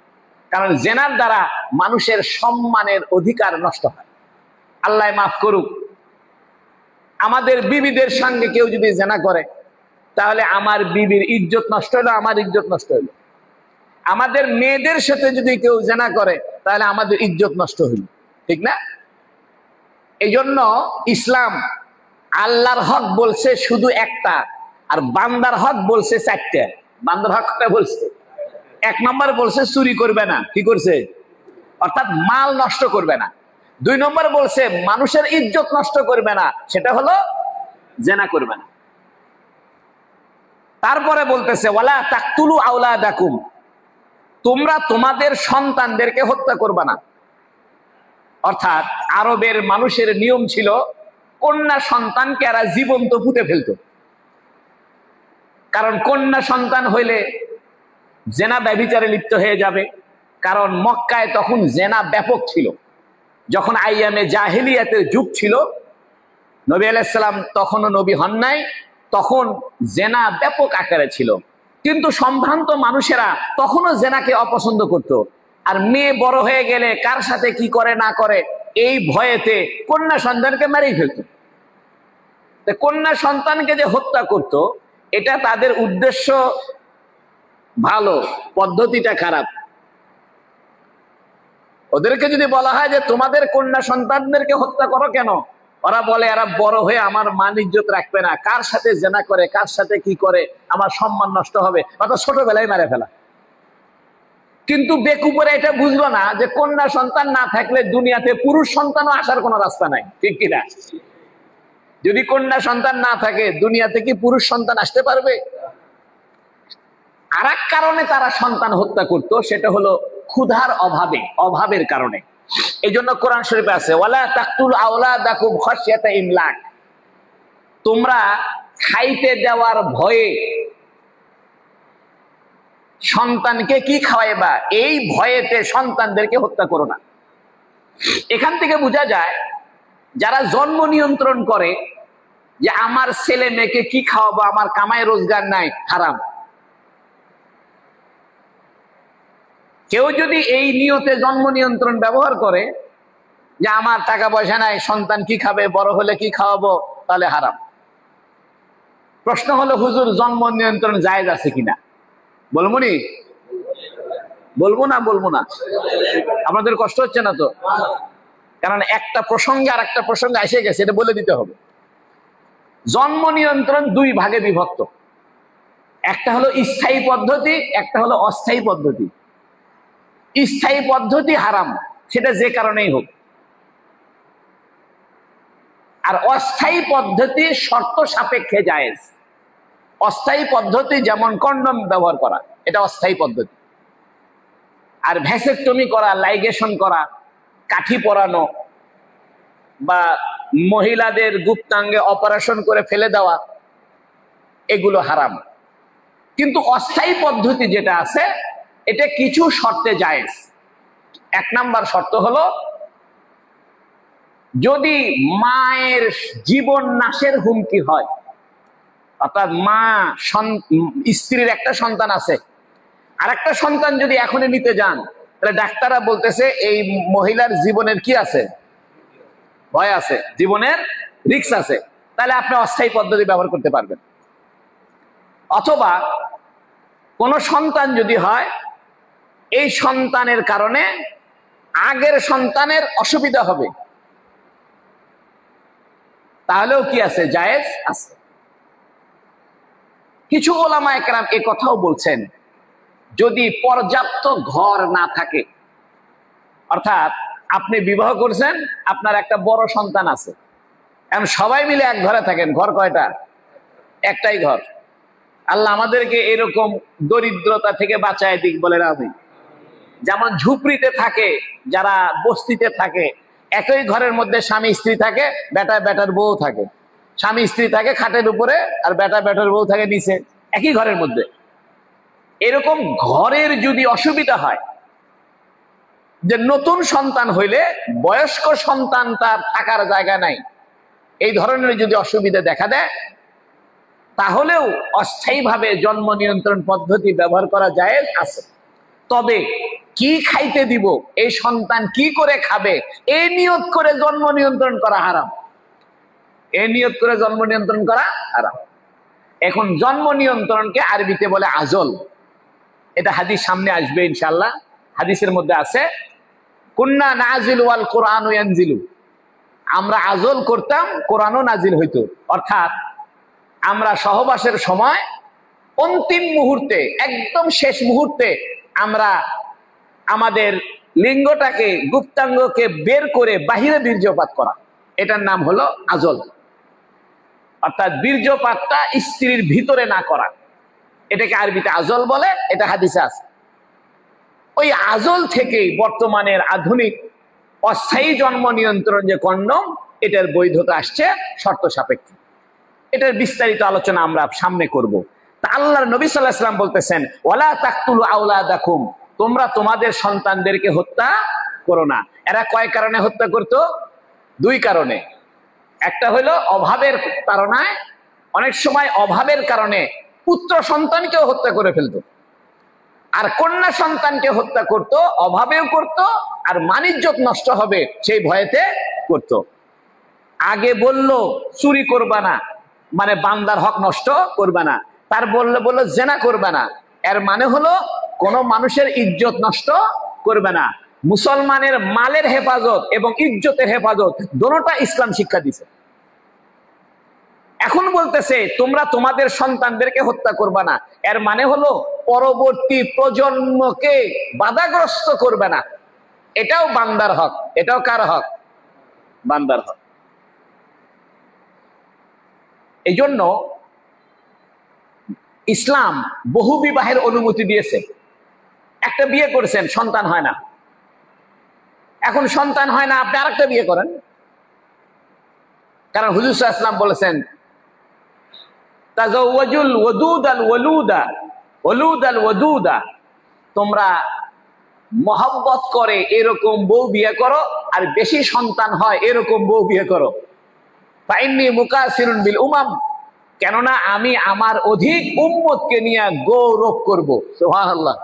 Speaker 1: কারণ জেনার দ্বারা মানুষের সম্মানের অধিকার নষ্ট হয়। আল্লাহ মাফ করুক, আমাদের বিবিদের সঙ্গে কেউ যদি জেনা করে তাহলে আমার বিবির ইজ্জত নষ্ট হলো, আমার ইজ্জত নষ্ট হলো। আমাদের মেয়েদের সাথে যদি কেউ জেনা করে তাহলে আমাদের ইজ্জত নষ্ট হইল, ঠিক না? এই জন্য ইসলাম আল্লাহর হক বলছে শুধু একটা, আর বান্দার হক বলছে 4টা। বান্দার হক কয়টা বলছে? 1 নম্বর বলছে চুরি করবে না, কি করছে? অর্থাৎ মাল নষ্ট করবে না। 2 নম্বর বলছে মানুষের ইজ্জত নষ্ট করবে না, সেটা হলো জেনা করবে না। তারপরে বলতেছে ওয়ালা তাকতুলু আওলাদাকুম, তোমরা তোমাদের সন্তানদেরকে হত্যা করবে না। অর্থাৎ আরবের মানুষের নিয়ম ছিল কন্যা সন্তানকে এরা জীবন্ত পুঁতে ফেলতো, কারণ কন্যা সন্তান হইলে জেনা ব্যভিচারে লিপ্ত হয়ে যাবে। কারণ মক্কায় তখন জেনা ব্যাপক ছিল। যখন আইয়ামে জাহেলিয়াতের যুগ ছিল, নবী আলাইহিস সালাম তখনও নবী হন নাই, তখন জেনা ব্যাপক আকারে ছিল। কিন্তু সম্ভ্রান্ত মানুষেরা তখনও জেনাকে অপছন্দ করত। আর মেয়ে বড় হয়ে গেলে কার সাথে কি করে না করে এই ভয়েতে কন্যা সন্তানকে মেরেই ফেলত। কন্যা সন্তানকে যে হত্যা করত, এটা তাদের উদ্দেশ্য ভালো, পদ্ধতিটা খারাপ। ওদেরকে যদি বলা হয় যে তোমাদের কন্যা সন্তানদেরকে হত্যা করো কেন, ওরা বলে এরা বড় হয়ে আমার মান ইজ্জত রাখবে না, কার সাথে জেনা করে কার সাথে কি করে আমার সম্মান নষ্ট হবে, অর্থাৎ ছোটবেলায় মেরে ফেলা। কিন্তু বেকুবরা এটা বুঝলো না যে কন্যা সন্তান না থাকলে দুনিয়াতে পুরুষ সন্তানও আসার কোনো রাস্তা নাই, ঠিক কিনা? যদি কন্যা সন্তান না থাকে দুনিয়াতে কি পুরুষ সন্তান আসতে পারবে? আর এক কারণে তারা সন্তান হত্যা করত, সেটা হলো ক্ষুধার অভাবে, অভাবের কারণে। এই জন্য কোরআন শরীফে আছে ওয়ালা তাকতুল আওলাদাকুম খাশিয়াতা ইমলাক, তোমরা খাইতে দেওয়ার ভয়ে সন্তানকে কি খাওয়াইবা, এই ভয়েতে সন্তানদেরকে হত্যা করো না। এখান থেকে বোঝা যায় যারা জন্ম নিয়ন্ত্রণ করে যে আমার ছেলে মেয়েকে কি খাওয়াবো, আমার কামাই রোজগার নাই, হারাম। কেউ যদি এই নিয়তে জন্ম নিয়ন্ত্রণ ব্যবহার করে যে আমার টাকা পয়সা নাই, সন্তান কি খাবে, বড় হলে কি খাওয়াবো, তাহলে হারাম। প্রশ্ন হলো হুজুর জন্ম নিয়ন্ত্রণ জায়েজ আছে কিনা? বলবো নি? বলবো না? বলবো না? আপনাদের কষ্ট হচ্ছে না তো? কারণ একটা প্রসঙ্গে আর একটা প্রসঙ্গে এসে গেছে, এটা বলে দিতে হবে। জন্ম নিয়ন্ত্রণ 2 ভাগে বিভক্ত, একটা হলো স্থায়ী পদ্ধতি, একটা হলো অস্থায়ী পদ্ধতি। স্থায়ী পদ্ধতি হারাম, সেটা যে কারণেই হোক। আর অস্থায়ী পদ্ধতি শর্ত সাপেক্ষে জায়েজ। অস্থায়ী পদ্ধতি যেমন কন্ডম ব্যবহার করা, এটা অস্থায়ী পদ্ধতি। আর ভ্যাসেকটমি করা, লাইগেশন করা, কাঠি পরানো বা মহিলাদের গুপ্তাঙ্গে অপারেশন করে ফেলে দেওয়া, এগুলো হারাম। কিন্তু অস্থায়ী পদ্ধতি যেটা আছে, এটা কিছু শর্তে জায়েজ। 1 নাম্বার শর্ত হলো যদি মায়ের জীবন নাশের হুমকি হয়, অর্থাৎ মা স্ত্রীর একটা সন্তান আছে, আর একটা সন্তান যদি এখনই নিতে যান, তাহলে ডাক্তাররা বলতেছে এই মহিলার জীবনের কি আছে, ভয় আছে, জীবনের রিস্ক আছে, তাহলে আপনি অস্থায়ী পদ্ধতি ব্যবহার করতে পারবেন। অথবা কোন সন্তান যদি হয়, এই সন্তানের কারণে আগের সন্তানের অসুবিধা হবে, তাহলেও কি আছে, জায়েজ আছে। কিছু ওলামায়ে কেরাম এই কথাও বলছেন যদি পর্যাপ্ত ঘর না থাকে, অর্থাৎ আপনি বিবাহ করছেন, আপনার একটা বড় সন্তান আছে, এখন সবাই মিলে এক ঘরে থাকেন, ঘর কয়টা? একটাই ঘর। আল্লাহ আমাদেরকে এরকম দরিদ্রতা থেকে বাঁচায় দিক, বলেন আমিন। যেমন ঝুপড়িতে থাকে, যারা বস্তিতে থাকে, একই ঘরের মধ্যে স্বামী স্ত্রী থাকে, বেটা বেটার বউ থাকে, স্বামী স্ত্রী থাকে খাটের উপরে আর বেটা বেটার বউ থাকে নিচে, একই ঘরের মধ্যে। এরকম ঘরের যদি অসুবিধা হয়, যে নতুন সন্তান হইলে বয়স্ক সন্তান তার থাকার জায়গা নাই, এই ধরনের যদি অসুবিধা দেখা দেয়, তাহলেও অস্থায়ীভাবে জন্ম নিয়ন্ত্রণ পদ্ধতি ব্যবহার করা জায়েজ আছে। তবে কি খাইতে দিব, এই সন্তান কি করে খাবে, এই নিয়ত করে জন্ম নিয়ন্ত্রণ করা হারাম। এই নিয়ত করে জন্ম নিয়ন্ত্রণ করা হারাম। এখন জন্ম নিয়ন্ত্রণকে আরবিতে বলে আজল। এটা হাদিস সামনে আসবে ইনশাআল্লাহ। হাদিসের মধ্যে আছে কুন্না নাজিলু ওয়াল কুরআনু ইয়ানজিলু, আমরা আজল করতাম, কোরআনও নাজিল হইতো। অর্থাৎ আমরা সহবাসের সময় অন্তিম মুহূর্তে, একদম শেষ মুহূর্তে আমরা আমাদের লিঙ্গটাকে, গুপ্তাঙ্গকে বের করে বাহিরে বীর্যপাত করা, এটার নাম হলো আজল। অর্থাৎ বীর্যপাতটা স্ত্রীর ভিতরে না করা, এটাকে আরবিতে আজল বলে, এটা হাদিসে আছে। ওই আজল থেকেই বর্তমানের আধুনিক অস্থায়ী জন্ম নিয়ন্ত্রণ যে কন্ডম, এটার বৈধতা আসছে শর্ত সাপেক্ষে। এটার বিস্তারিত আলোচনা আমরা সামনে করব। তা আল্লাহর নবী সাল্লাল্লাহু আলাইহি ওয়াসাল্লাম বলতেছেন, ওয়ালা তাকতুলু আওলাদাকুম, তোমরা তোমাদের সন্তানদেরকে হত্যা করো না। এরা কয় কারণে হত্যা করতো? দুই কারণে। একটা হলো অভাবের তাড়নায়, অনেক সময় অভাবের কারণে পুত্র সন্তানকেও হত্যা করে ফেলতো, আর কন্যা সন্তানকে হত্যা করত, অভাবেও করত, আর মানিজ্যত নষ্ট হবে সেই ভয়েতে করত। আগে বলল চুরি করবা না, মানে বান্দার হক নষ্ট করবা না। তার বললো জেনা করবে না, এর মানে হলো কোন মানুষের ইজ্জত নষ্ট করবে না। মুসলমানের মালের হেফাজত এবং ইজ্জতের হেফাজত দোনোটা ইসলাম শিক্ষা দিছে। এখন বলতেছে তোমরা তোমাদের সন্তানদেরকে হত্যা করবে না, এর মানে হলো পরবর্তী প্রজন্মকে বাধাগ্রস্ত করবে না। এটাও বান্দার হক। এটাও কার হক? বান্দার হক। এই জন্য ইসলাম বহু বিবাহের অনুমতি দিয়েছে। একটা বিয়ে করেছেন, সন্তান হয় না, এখন সন্তান হয় না, আপনি আরেকটা বিয়ে করেন। কারণ হুজুর সাল্লাল্লাহু আলাইহি ওয়াসাল্লাম বলেছেন, তাজাওয়াজুল ওয়াদুদ আল ওয়ালুদা ওয়ালুদ আল ওয়াদুদা, তোমরা মহব্বত করে এরকম বউ বিয়ে করো, আর বেশি সন্তান হয় এরকম বউ বিয়ে করো। ফাইন্নী মুকাসিরুন বিল উমাম, কেননা আমি আমার অধিক উম্মতকে নিয়ে গৌরব করব। সুবহানাল্লাহ।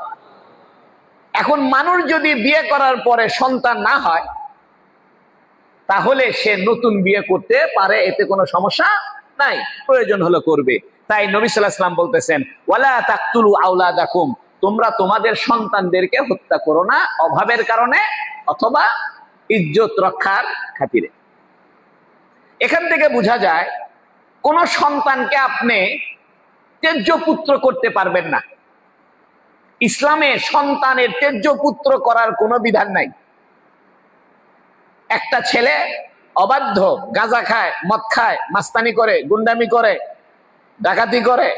Speaker 1: এখন মানুষ যদি বিয়ে করার পরে সন্তান না হয়, তাহলে সে নতুন বিয়ে করতে পারে, এতে কোনো সমস্যা নাই, প্রয়োজন হলো করবে। তাই নবী সাল্লাল্লাহু আলাইহি ওয়াসাল্লাম বলতেছেন, ওয়ালা তাকতুলু আওলাদাকুম, তোমরা তোমাদের সন্তানদেরকে হত্যা করো না অভাবের কারণে অথবা ইজ্জত রক্ষার খাতিরে। এখান থেকে বোঝা যায় কোন সন্তানকে আপনি তেজ্য পুত্র করতে পারবেন না। ইসলামে সন্তানের তেজ্য পুত্র করার কোনো বিধান নাই। একটা ছেলে অবাধ্য, গাঁজা খায়, মদ খায়, মাস্তানি করে, গুন্ডামি করে, ডাকাতি করে,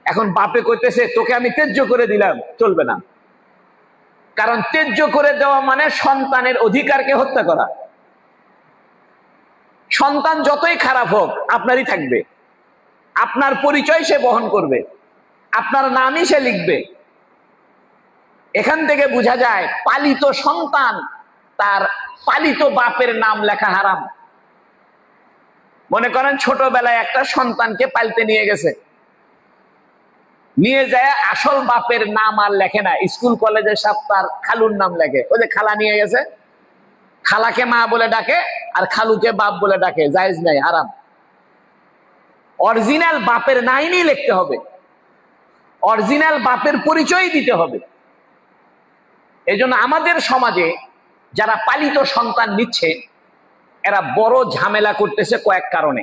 Speaker 1: এখন বাপে কইতেছে তোকে আমি তেজ্য করে দিলাম, চলবে না। কারণ তেজ্য করে দেওয়া মানে সন্তানের অধিকারকে হত্যা করা। সন্তান যতই খারাপ হোক আপনারই থাকবে, আপনার পরিচয় সে বহন করবে, আপনার নামই সে লিখবে। এখান থেকে বোঝা যায় পালিত সন্তান, তার পালিত বাপের নাম লেখা হারাম। মনে করেন ছোটবেলায় একটা সন্তানকে পালতে নিয়ে গেছে, নিয়ে যায় আসল বাপের নাম আর লেখে না, স্কুল কলেজে সব তার খালুর নাম লেখে। ওই যে খালা নিয়ে গেছে, খালাকে মা বলে ডাকে আর খালুকে বাপ বলে ডাকে, জায়েজ নাই, হারাম। অরিজিনাল বাপের নামই লিখতে হবে, অরিজিনাল বাপের পরিচয় দিতে হবে। এই জন্য আমাদের সমাজে যারা পালিত সন্তান নিচ্ছে, এরা বড় ঝামেলা করতেছে কয়েক কারণে।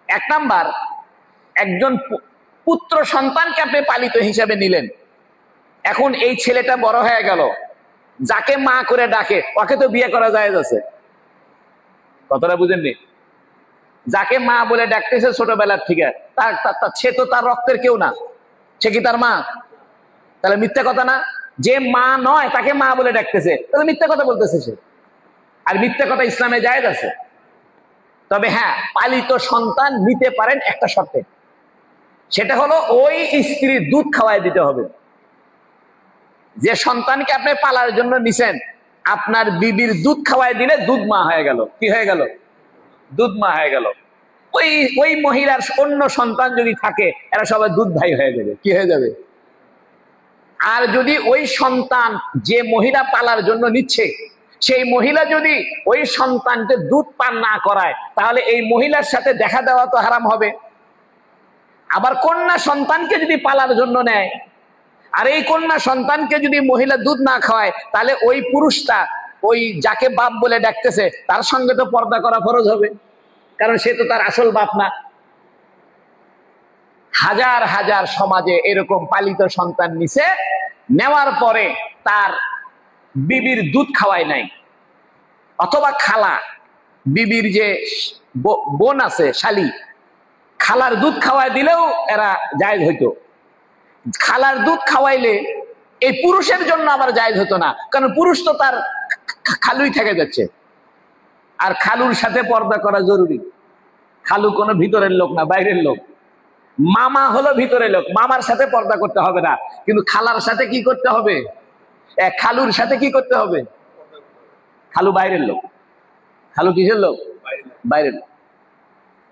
Speaker 1: এক নাম্বার, একজন পুত্র সন্তানকে আপনি পালিত হিসেবে নিলেন, এখন এই ছেলেটা বড় হয়ে গেল, যাকে মা করে ডাকে ওকে তো বিয়ে করা জায়েজ আছে। কথাটা বুঝেননি? যাকে মা বলে ডাকতেছে ছোটবেলার থেকে, সে তো তার রক্তের কেউ না, সে কি তার মা? তাহলে মিথ্যা কথা না? যে মা নয় তাকে মা বলে ডাকতেছে, তাহলে মিথ্যা কথা বলতেছে সে। আর মিথ্যা কথা ইসলামে জায়েজ আছে। তবে হ্যাঁ, পালিত সন্তান নিতে পারেন একটা শর্তে, সেটা হলো ওই স্ত্রীর দুধ খাওয়াই দিতে হবে। যে সন্তানকে আপনি পালার জন্য নিছেন, আপনার বিবির দুধ খাওয়াই দিলে দুধ মা হয়ে গেল। কি হয়ে গেল? দুধ মা হয়ে গেল। ওই মহিলার অন্য সন্তান যদি থাকে, এরা সবাই দুধ ভাই হয়ে যাবে। কি হয়ে যাবে? আর যদি ওই সন্তান যে মহিলা পালার জন্য নিচ্ছে, সেই মহিলা যদি ওই সন্তানকে দুধ পান না করায়, তাহলে এই মহিলার সাথে দেখা দেওয়া তো হারাম হবে। আবার কন্যা সন্তানকে যদি পালার জন্য নেয়, আর এই কন্যা সন্তানকে যদি মহিলা দুধ না খাওয়ায়, তাহলে ওই পুরুষটা ওই যাকে বাপ বলে ডাকতেছে তার সঙ্গে তো পর্দা করা ফরজ হবে, কারণ সে তো তার আসল বাপ না। হাজার হাজার সমাজে এরকম পালিত সন্তান নিছে, নেওয়ার পরে তার বিবির দুধ খাওয়ায় নাই, অথবা খালা, বিবির যে বোন আছে শালি, খালার দুধ খাওয়াই দিলেও এরা জায়েজ হইতো। খালার দুধ খাওয়াইলে এই পুরুষের জন্য আবার জায়েজ হতো না, কারণ পুরুষ তো তার খালুই থেকে যাচ্ছে, আর খালুর সাথে পর্দা করা জরুরি। খালু কোনো ভিতরের লোক না, বাইরের লোক। মামা হলো ভিতরের লোক, মামার সাথে পর্দা করতে হবে না, কিন্তু খালার সাথে কি করতে হবে? খালুর সাথে কি করতে হবে? খালু বাইরের লোক। খালু কিসের লোক? বাইরের লোক।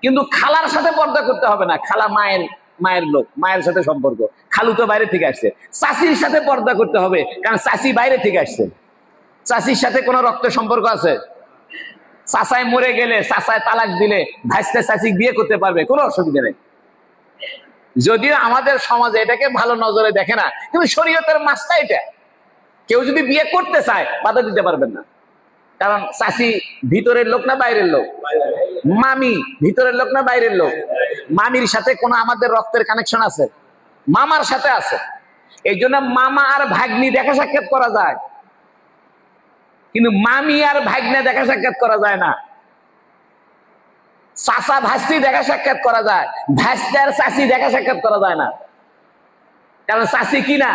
Speaker 1: কিন্তু খালার সাথে পর্দা করতে হবে না, খালা মায়ের লোক, মায়ের সাথে সম্পর্ক। খালু তো বাইরে থেকে আসছে। চাচির সাথে পর্দা করতে হবে, কারণ চাচি বাইরে থেকে আসছে। চাচির সাথে কোনো রক্তের সম্পর্ক আছে? চাচায় মরে গেলে, চাচায় তালাক দিলে ভাইস্তে চাচি বিয়ে করতে পারবে, কোনো অসুবিধা নেই। যদিও আমাদের সমাজে এটাকে ভালো নজরে দেখে না, কিন্তু শরীয়তের মাসটা এটা। কেউ যদি বিয়ে করতে চায় বাধা দিতে পারবেন না, কারণ চাচি ভিতরের লোক না বাইরের লোক? মামি ভিতরের লোক না বাইরের লোক? মামির সাথে কোনো আমাদের রক্তের কানেকশন আছে? মামার সাথে আছে। এই জন্য মামা আর ভাগ্নি দেখা সাক্ষাৎ করা যায়, কিন্তু মামি আর ভাগ্নে দেখা সাক্ষাৎ করা যায় না। চাচা ভাস্তি দেখা সাক্ষাৎ করা যায়, ভাস্তি আর চাচি দেখা সাক্ষাৎ করা যায় না, কারণ চাচি কি না,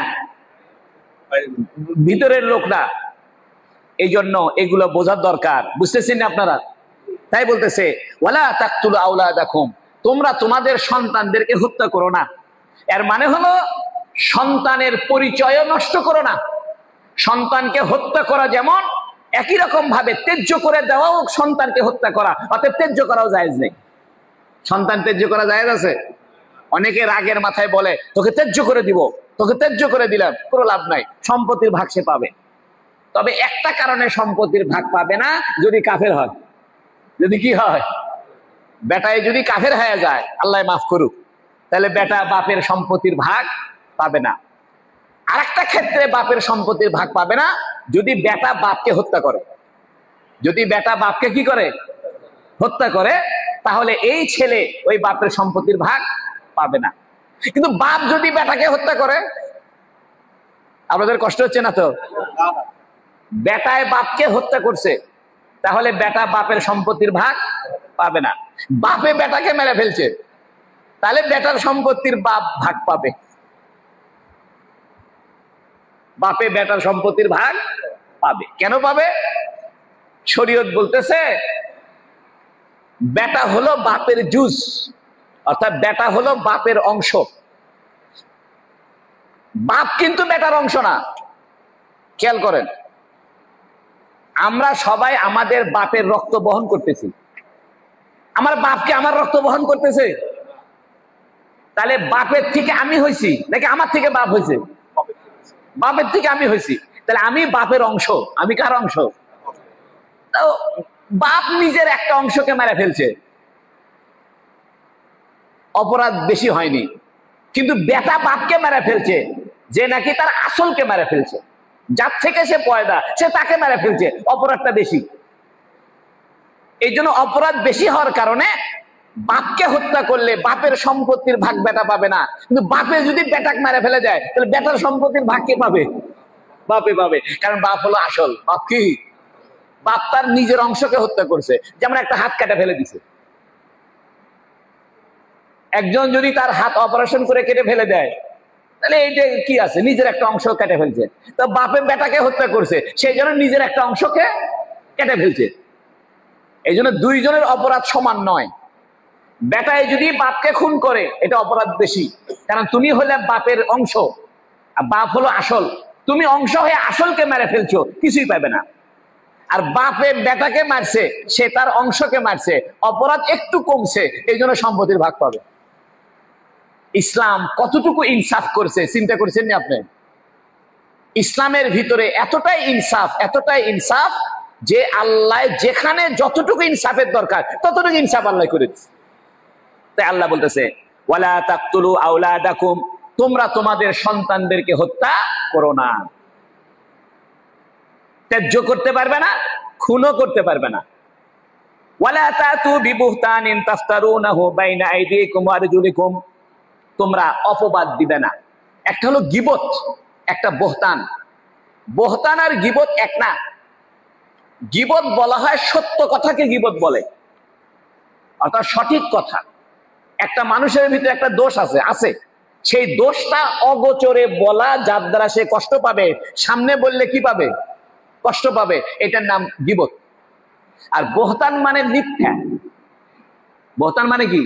Speaker 1: ভিতরের লোক না। এই জন্য এগুলো বোঝার দরকার, বুঝতেছেন না আপনারা? তাই বলতেছে ওয়ালা তাকতুলু আওলাদাকুম, তোমরা তোমাদের সন্তানদেরকে হত্যা করো না। এর মানে হলো সন্তানের পরিচয় নষ্ট করো না। সন্তানকে হত্যা করা যেমন, একই রকম ভাবে ত্যায্য করে দেওয়াও সন্তানকে হত্যা করা, অতএব ত্যায্য করাও জায়েজ নেই। সন্তান ত্যায্য করা জায়েজ আছে? অনেকে রাগের মাথায় বলে তোকে ত্যায্য করে দিব, তোকে ত্যায্য করে দিলাম, কোনো লাভ নাই, সম্পত্তির ভাগ সে পাবে। তবে একটা কারণে সম্পত্তির ভাগ পাবে না, যদি কাফের হয়। যদি কি হয়? বেটায় যদি কাফের হয়ে যায়, আল্লাহ মাফ করুক, তাহলে বেটা বাপের সম্পত্তির ভাগ পাবে না। আরেকটা ক্ষেত্রে বাপের সম্পত্তির ভাগ পাবে না, যদি বেটা বাপকে হত্যা করে। যদি বেটা বাপকে কি করে? হত্যা করে, তাহলে এই ছেলে ওই বাপের সম্পত্তির ভাগ পাবে না। কিন্তু বাপ যদি বেটাকে হত্যা করে, আপনাদের কষ্ট হচ্ছে না তো? বেটায় বাপকে হত্যা করছে, তাহলে বেটা বাপের সম্পত্তির ভাগ পাবে না। বাপে বেটাকে মেরে ফেলছে, তাহলে বেটার সম্পত্তির বাপ ভাগ পাবে। বাপে বেটার সম্পত্তির ভাগ পাবে। কেন পাবে? শরীয়ত বলতেছে বেটা হলো বাপের জুজ, অর্থাৎ বেটা হলো বাপের অংশ। বাপ কিন্তু বেটার অংশ না। খেয়াল করেন, আমরা সবাই আমাদের বাপের রক্ত বহন করতেছি। আমার বাপকে আমার রক্ত বহন করতেছে, তাহলে বাপের থেকে আমি হইছি নাকি আমার থেকে বাপ হয়েছে? বাপের থেকে আমি হইছি, তাহলে আমি বাপের অংশ। আমি কার অংশ? বাপ নিজের একটা অংশকে মেরে ফেলছে, অপরাধ বেশি হয়নি। কিন্তু বেটা বাপকে মেরে ফেলছে, যে নাকি তার আসলকে মেরে ফেলছে, যার থেকে সে পয়দা, সে তাকে মেরে ফেলছে, অপরাধটা বেশি। এই জন্য অপরাধ বেশি হওয়ার কারণে বাপকে হত্যা করলে বাপের সম্পত্তির ভাগ বেটা পাবে না। কিন্তু বাপে যদি বেটাকে মেরে ফেলে যায়, তাহলে বেটার সম্পত্তির ভাগ কে পাবে? বাপে পাবে, কারণ বাপ হলো আসল। বাপ কি? বাপ তার নিজের অংশকে হত্যা করছে, যেমন একটা হাত কেটে ফেলে দিছে। একজন যদি তার হাত অপারেশন করে কেটে ফেলে দেয়, তাহলে এইটা কি আছে? নিজের একটা অংশ কেটে ফেলছে। তো বাপে বেটাকে হত্যা করছে, সেই জন্য নিজের একটা অংশকে কেটে ফেলছে। এই জন্য দুইজনের অপরাধ সমান নয়। বেটায় যদি বাপকে খুন করে, এটা অপরাধ বেশি, কারণ তুমি হলে বাপের অংশ, আর বাপ হলো আসল। তুমি অংশ হয়ে আসলকে মেরে ফেলছো, কিছুই পাবে না। আর বাপে বেটাকে মারছে, সে তার অংশকে মারছে, অপরাধ একটু কমছে, এই জন্য সম্পত্তির ভাগ পাবে। ইসলাম কতটুকু ইনসাফ করছে চিন্তা করেছেন না আপনি? ইসলামের ভিতরে এতটাই ইনসাফ, এতটাই ইনসাফ, যে আল্লাহ যেখানে যতটুকু ইনসাফের দরকার ততটুকু ইনসাফ আল্লাহ করেছে। তাই আল্লাহ বলতেছে ওয়ালা তাকতুলু আওলাদাকুম, তোমরা তোমাদের সন্তানদেরকে হত্যা করো না। ত্যায্য করতে পারবে না, খুনও করতে পারবে না। ওয়ালা তাতু বিবুহতানিন তাফতারুনাহু বাইনা আইদিকুম ওয়া আরজুলিকুম, তোমরা অপবাদ দিবে না। একটা হলো গীবত, একটা বহতান। বহতান আর গীবত এক না। গীবত বলা হয় সত্য কথাকে গীবত বলে, অর্থাৎ সঠিক কথা। একটা মানুষের ভিতরে একটা দোষ আছে, সেই দোষটা অগোচরে বলা, যার দ্বারা সে কষ্ট পাবে, সামনে বললে কি পাবে? কষ্ট পাবে। এটার নাম গীবত। আর বহতান মানে মিথ্যা। বহতান মানে কি?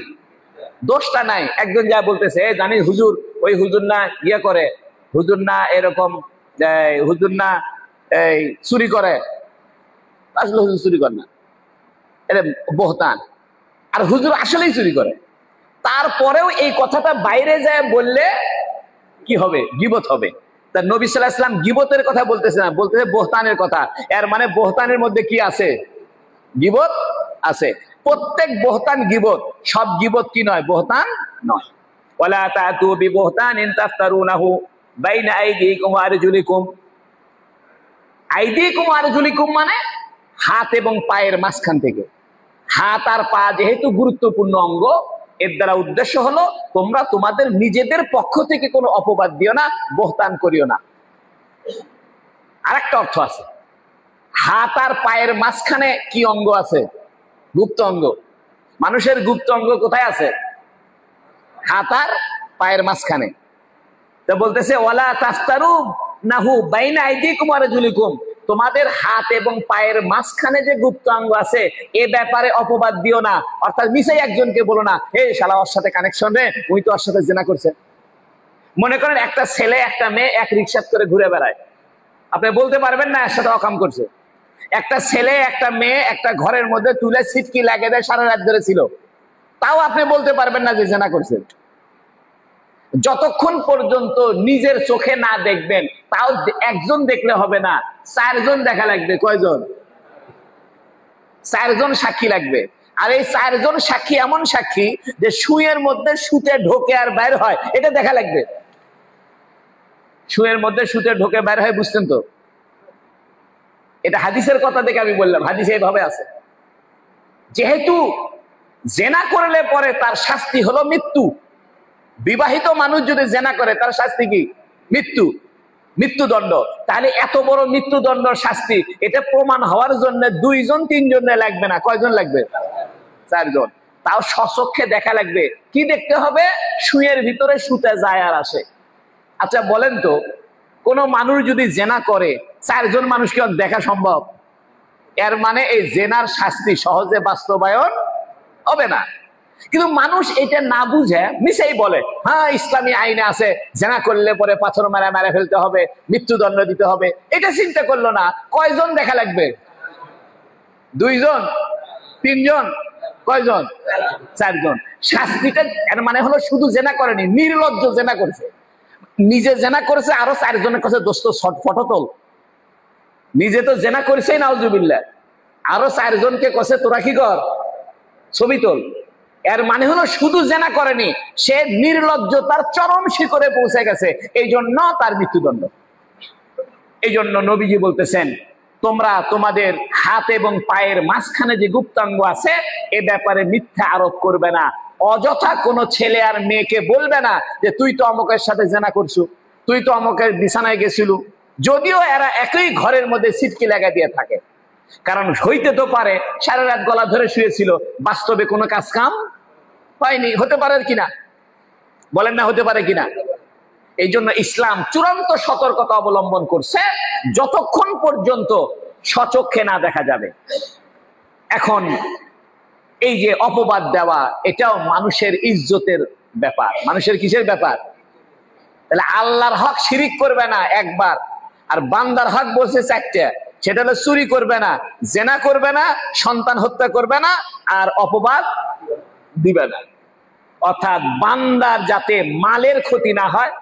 Speaker 1: দোষটা নাই, একজন যা বলতেছে জানিস হুজুর, ওই হুজুর না ইয়ে করে, হুজুর না এরকম, হুজুর না এই চুরি করে, আসলে হুজুর চুরি করে না, এটা বহতান। আর হুজুর আসলেই চুরি করে, তারপরেও এই কথাটা বাইরে যায় বললে কি হবে? গীবত হবে। তা নবী সাল্লাল্লাহু আলাইহি ওয়াসাল্লাম গীবতের কথা বলতেছে না, বলতেছে বহতানের কথা। এর মানে বহতানের মধ্যে কি আছে? গীবত আছে। প্রত্যেক বহতান গীবত, সব গীবত কি নয়? বহতান নয়। ওয়ালা তাতু বিবহতানিন তাফতারুনাহু বাইনা আইদিকুম ওয়া আরজুলিকুম। আইদিকুম ওয়া আরজুলিকুম মানে হাত এবং পায়ের মাঝখান থেকে। হাত আর পা যেহেতু গুরুত্বপূর্ণ অঙ্গ, এর দ্বারা উদ্দেশ্য হলো তোমরা তোমাদের নিজেদের পক্ষ থেকে কোনো অপবাদ দিও না, বহতান করিও না। আরেকটা অর্থ আছে, হাত আর পায়ের মাঝখানে কি অঙ্গ আছে? গুপ্ত অঙ্গ। মানুষের গুপ্ত অঙ্গ কোথায় আছে? হাত আর পায়ের মাঝখানে। তো বলতেছে ওয়ালা তাফতারু নাহু বাইনা আইদিকুম ওয়া আরজুলিকুম, তোমাদের হাত এবং পায়ের মাঝখানে যে গুপ্ত অঙ্গ আছে এ ব্যাপারে অপবাদ দিও না। অর্থাৎ মিশাই একজনকে বলো না, এই শালা ওর সাথে কানেকশন রে, উনি তো ওর সাথে জিনা করছে। মনে করেন একটা ছেলে একটা মেয়ে এক রিকশা করে ঘুরে বেড়ায়, আপনি বলতে পারবেন না এর সাথে অকাম করছে। একটা ছেলে একটা মেয়ে একটা ঘরের মধ্যে তুলে ছিটকি লাগিয়ে দেয়, সারা রাত ধরে ছিল, তাও আপনি বলতে পারবেন না যে জিনা করছে। যতক্ষণ পর্যন্ত নিজের চোখে না দেখবেন, তাও একজন দেখলে হবে না, চারজন দেখা লাগবে। কয়জন? চারজন সাক্ষী লাগবে। আর এই চারজন সাক্ষী এমন সাক্ষী যে সুয়ের মধ্যে সুতে ঢোকে আর বাইর হয়, এটা দেখা লাগবে। সুয়ের মধ্যে সুতে ঢোকে বাইর হয়, বুঝতেন তো? এটা হাদিসের কথা থেকে আমি বললাম, হাদিসে এইভাবে আছে। যেহেতু জেনা করলে পরে তার শাস্তি হলো মৃত্যু। বিবাহিত মানুষ যদি জেনা করে তার শাস্তি কি? মৃত্যু, মৃত্যুদণ্ড। তাহলে এত বড় মৃত্যুদণ্ড শাস্তি, এটা প্রমাণ হওয়ার জন্য দুইজন তিনজন লাগবে না, কয়জন লাগবে? চারজন। তাও স্বচক্ষে দেখা লাগবে। কি দেখতে হবে? সুয়ের ভিতরে সুতে যায় আর আসে। আচ্ছা বলেন তো, কোন মানুষ যদি জেনা করে চারজন মানুষকে দেখা সম্ভব? এর মানে এই জেনার শাস্তি সহজে বাস্তবায়ন হবে না। কিন্তু মানুষ এটা না বুঝে মিশাই বলে, হ্যাঁ ইসলামী আইনে আছে, জেনা করলে পরে পাথর মারা মেরে ফেলতে হবে, মৃত্যুদণ্ড দিতে হবে। এটা চিন্তা করলো না, কয়জন দেখা লাগবে? দুইজন, তিনজন, কয়জন? চারজন। শাস্তিটা এর মানে হলো শুধু জেনা করেনি, নির্লজ্জ জেনা করেছে। নিজে জেনা করেছে, আরো চারজনের কাছে দোস্ত ফটো তোল। নিজে তো জেনা করেছেই নাউজুবিল্লাহ, আরো চারজনকে কছে তোরা কি কর, ছবি তোল। এর মানে হলো শুধু জেনা করেনি, সে নির্লজ্জতার চরম শিখরে পৌঁছে গেছে, এই জন্য তার মৃত্যুদণ্ড। এই জন্য নবীজি বলতেছেন, তোমরা তোমাদের হাত এবং পায়ের মাঝখানে যে গুপ্তাঙ্গ আছে এ ব্যাপারে মিথ্যা আরোপ করবে না। অযথা কোনো ছেলে আর মেয়েকে বলবে না যে তুই তো অমুকের সাথে জেনা করছু, তুই তো অমুকের বিছানায় গেছিল, যদিও এরা একই ঘরের মধ্যে সিটকি লাগা দিয়ে থাকে। কারণ হইতে তো পারে সারা রাত গলা ধরে শুয়েছিল, বাস্তবে কোনো কাজ কাম হয়নি। হতে পারে কিনা বলেন না? হতে পারে কিনা? এই জন্য ইসলাম চূড়ান্ত সতর্কতা অবলম্বন করছে, যতক্ষণ পর্যন্ত স্বচক্ষে না দেখা যাবে। এখন এই যে অপবাদ দেওয়া, এটাও মানুষের ইজ্জতের ব্যাপার। মানুষের কিসের ব্যাপার? তাহলে আল্লাহর হক শিরিক করবে না একবার, আর বান্দার হক বলছে চারটা। সেটা হলো চুরি করবে না, জেনা করবে না, সন্তান হত্যা করবে না, আর অপবাদ দিবে না। অর্থাৎ বান্দার যাতে মালের ক্ষতি না হয়,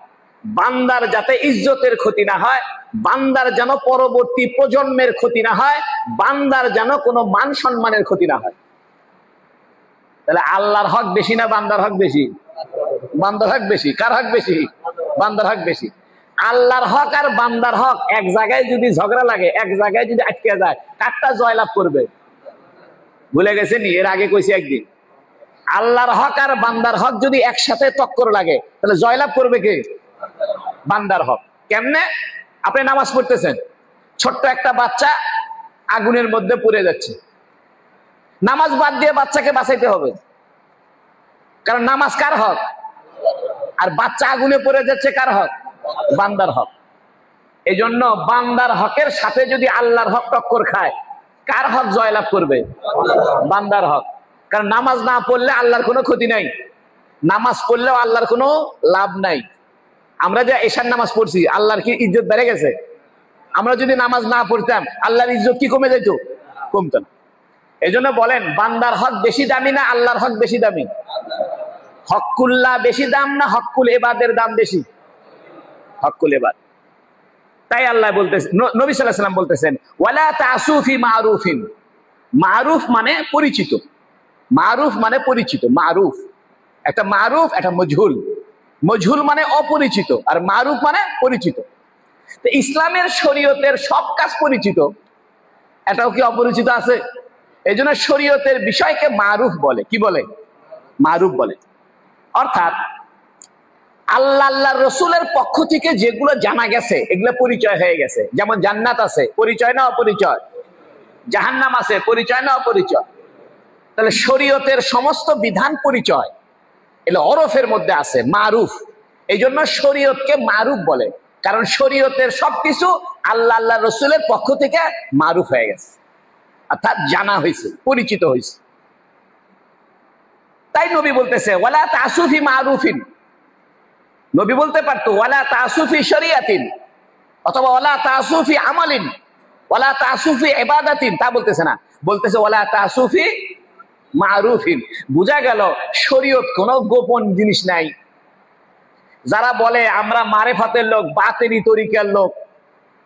Speaker 1: বান্দার যাতে ইজ্জতের ক্ষতি না হয়, বান্দার যেন পরবর্তী প্রজন্মের ক্ষতি না হয়, বান্দার যেন কোনো মান সম্মানের ক্ষতি না হয়। তাহলে আল্লাহর হক বেশি না বান্দার হক বেশি? বান্দার হক বেশি। কার হক বেশি? বান্দার হক বেশি। আল্লাহর হক আর বান্দার হক এক জায়গায় যদি ঝগড়া লাগে, এক জায়গায় যদি আটকে যায়, কারটা জয়লাভ করবে? ভুলে গেছেন? এর আগে কইছি একদিন, আল্লাহর হক আর বান্দার হক যদি একসাথে টক্কর লাগে তাহলে জয়লাভ করবে কে? বান্দার হক। কেমনে? আপনি নামাজ পড়তেছেন, ছোট্ট একটা বাচ্চা আগুনের মধ্যে পুড়ে যাচ্ছে, নামাজ বাদ দিয়ে বাচ্চাকে বাঁচাইতে হবে, কারণ নামাজ কার হক? আর বাচ্চা আগুনে পড়ে যাচ্ছে কার হক? বান্দার হক। এই জন্য বান্দার হকের সাথে যদি আল্লাহর হক টক্কর খায়, কার হক জয়লাভ করবে? বান্দার হক। কারণ নামাজ না পড়লে আল্লাহর কোনো ক্ষতি নাই, নামাজ পড়লেও আল্লাহর কোনো লাভ নাই। আমরা যে এশার নামাজ পড়ছি, আল্লাহর কি ইজ্জত বেড়ে গেছে? আমরা যদি নামাজ না পড়তাম আল্লাহর ইজ্জত কি কমে যেত? কমতো না। এই জন্য বলেন, বান্দার হক বেশি দামি না আল্লাহর হক বেশি দামি? হকুল্লাহ বেশি দাম না হকুল এবাদের দাম বেশি? হকুল এবাদ। তাই আল্লাহ বলতেছেন, নবী সাল্লাল্লাহু আলাইহি ওয়াসাল্লাম বলতেছেন, ওয়ালা তাসু ফি মারুফিন। মারুফ মানে পরিচিত, মারুফ মানে পরিচিত। মারুফ একটা, মারুফ একটা মজহুল। মজহুল মানে অপরিচিত, আর মারুফ মানে পরিচিত। তো ইসলামের শরীয়তের সব কাজ পরিচিত, এটাও কি অপরিচিত আছে? এই জন্য শরীয়তের বিষয়কে মারুফ বলে। কি বলে? মারুফ বলে। অর্থাৎ আল্লাহ আল্লাহ রসুলের পক্ষ থেকে যেগুলো জানা গেছে এগুলো পরিচয় হয়ে গেছে। যেমন জান্নাত আছে, পরিচয় না অপরিচয়? জাহান্নাম আছে, পরিচয় না অপরিচয়? তাহলে শরীয়তের সমস্ত বিধান পরিচয়, এগুলো ওরফের মধ্যে আছে, মারুফ। এই জন্য শরীয়তকে মারুফ বলে, কারণ শরীয়তের সবকিছু আল্লাহ আল্লাহ রসুলের পক্ষ থেকে মারুফ হয়ে গেছে, অর্থাৎ জানা হয়েছে, পরিচিত হয়েছে। তাই নবী বলতেছে ওয়ালা তাসু ফি মারুফিন। নবী বলতে পারতো ওয়ালা তাসু ফি শরিয়াতিন, অথবা ওয়ালা তাসু ফি আমালিন, ওয়ালা তাসু ফি ইবাদাতিন। তা বলতেছে না, বলতেছে ওয়ালা তাসু ফি মারুফিন। বুঝা গেল শরীয়ত কোনো গোপন জিনিস নাই। যারা বলে আমরা মারেফাতের লোক, বাতেনি তরিকার লোক,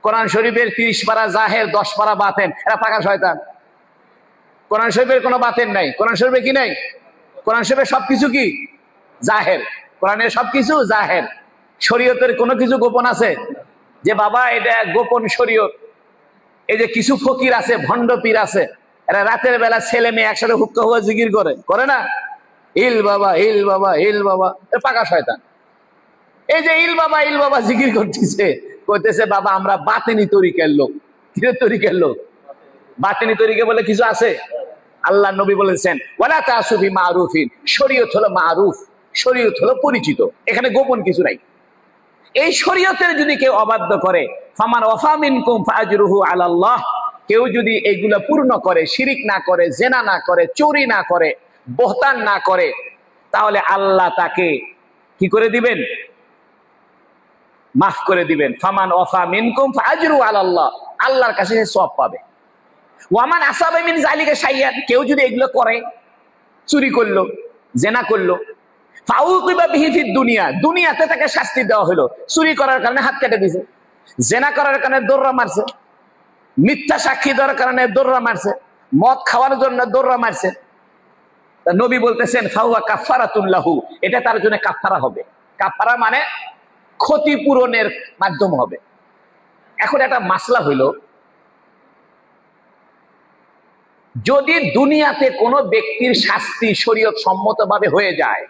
Speaker 1: কোরআন শরীফের 30 পারা জাহের 10 পারা বাতেন, এরা পাকা শয়তান। কোরআন শরীফের কোনো বাতেন নাই। কোরআন শরীফে কি নাই? কোরআন শরীফের সবকিছু কি জাহের, কোরআনের সবকিছু জাহের। শরীয়তের কোনো কিছু গোপন আছে যে বাবা এটা গোপন শরীয়ত? এই যে কিছু ফকির আছে, ভণ্ড পীর আছে, এরা রাতের বেলা ছেলে মেয়ে একসাথে হুক্কা হুয়া জিকির করে, করে না? ইল বাবা ইল বাবা ইল বাবা, পাকা শয়তান। এই যে ইল বাবা জিকির করতেছে, কইতেছে বাবা আমরা বাতেনি তরিকার লোক। কিসের তরিকার লোক? বাতেনি তরিকা বলে কিছু আছে? আল্লাহ নবী বলেছেন ওয়ালা তাসু ফি মারুফিন। শরীয়ত হলো মারুফ, শরীয়ত হলো পরিচিত, এখানে গোপন কিছু নাই। এই শরীয়তের যদি কেউ অবাধ্য করে, ফামান ওয়াফা মিনকুম ফাজরুহু আলাল্লাহ, কেউ যদি এইগুলা পূর্ণ করে, শিরিক না করে, জেনা না করে, চুরি না করে, বহতান না করে, তাহলে আল্লাহ তাকে কি করে দিবেন? মাফ করে দিবেন। ফামান ওয়াফা মিনকুম ফাজরুহু আলাল্লাহ, আল্লাহর কাছে সে সওয়াব পাবে। ওয়ামান আসাবা মিন যালিকা শাইয়ান, কেউ যদি এগুলো করে, চুরি করলো, জেনা করলো, ফাউকিবা বিহি ফিদ দুনিয়া, দুনিয়াতে তাকে শাস্তি দেওয়া হলো। চুরি করার কারণে হাত কেটে দিয়েছে, জেনা করার কারণে দৌড়া মারছে, মিথ্যা সাক্ষী দেওয়ার কারণে দৌড়া মারছে, মদ খাওয়ার জন্য দৌড়া মারছে, নবী বলতেছেন ফাহুয়া কাফারাতুন লাহু, এটা তার জন্য কাফারা হবে। কাফারা মানে ক্ষতিপূরণের মাধ্যম হবে। এখন একটা মাসলা হইল, যদি দুনিয়াতে কোনো ব্যক্তির শাস্তি শরীয়ত সম্মতভাবে হয়ে যায়,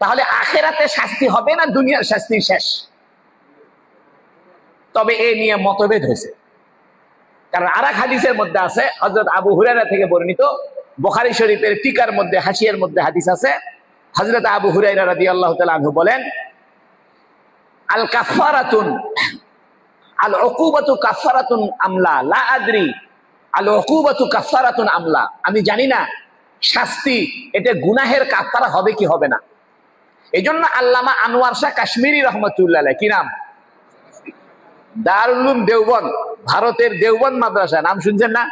Speaker 1: তাহলে আখেরাতে শাস্তি হবে না দুনিয়ার শাস্তি শেষ? তবে এ নিয়ে মতভেদ হয়েছে। কারণ আরেক হাদিসের মধ্যে আছে, হযরত আবু হুরায়রা থেকে বর্ণিত, বুখারী শরীফের টিকার মধ্যে হাসিয়ার মধ্যে হাদিস আছে। হযরত আবু হুরায়রা রাদিয়াল্লাহু তাআলা আনহু বলেন, আল কাফারাতুন আল উকুবাতু কাফারাতুন আমলা লা আদরি, আল উকুবাতু কাফারাতুন আমলা, আমি জানি না শাস্তি এটা গুনাহের কাফারা হবে কি হবে না। এই জন্য আল্লামা আনোয়ার শাহ কাশ্মীরি রহমতুল্লাহ আলাইহি, কি নাম? দারুল উলুম দেওবন্দ, ভারতের দেওবন্দ মাদ্রাসা, নাম শুনছেন না?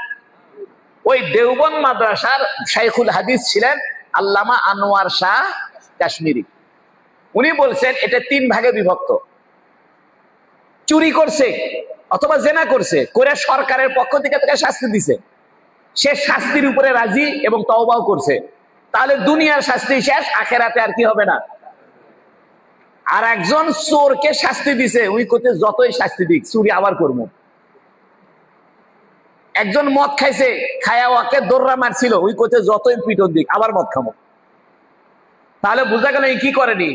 Speaker 1: ওই দেওবন্দ মাদ্রাসার শাইখুল হাদিস ছিলেন আল্লামা আনোয়ার শাহ কাশ্মীরি। উনি বলছেন এটা 3 ভাগে বিভক্ত। চুরি করছে অথবা জেনা করছে, করে সরকারের পক্ষ থেকে তাকে শাস্তি দিছে, সে শাস্তির উপরে রাজি এবং তওবাও করছে, তাহলে দুনিয়ার শাস্তি শেষ, আখেরাতে আর কি হবে না। আর একজন চোরকে শাস্তি দিছে, উনি করতে যতই শাস্তি দিক চুরি আবার করবো। একজন মদ খাইছে, খায়া ওকে দৌড়া মারছিল, ওই করতে যতই পিটন দিক আবার মদ খাবো। তাহলে বোঝা গেল কি করেনি,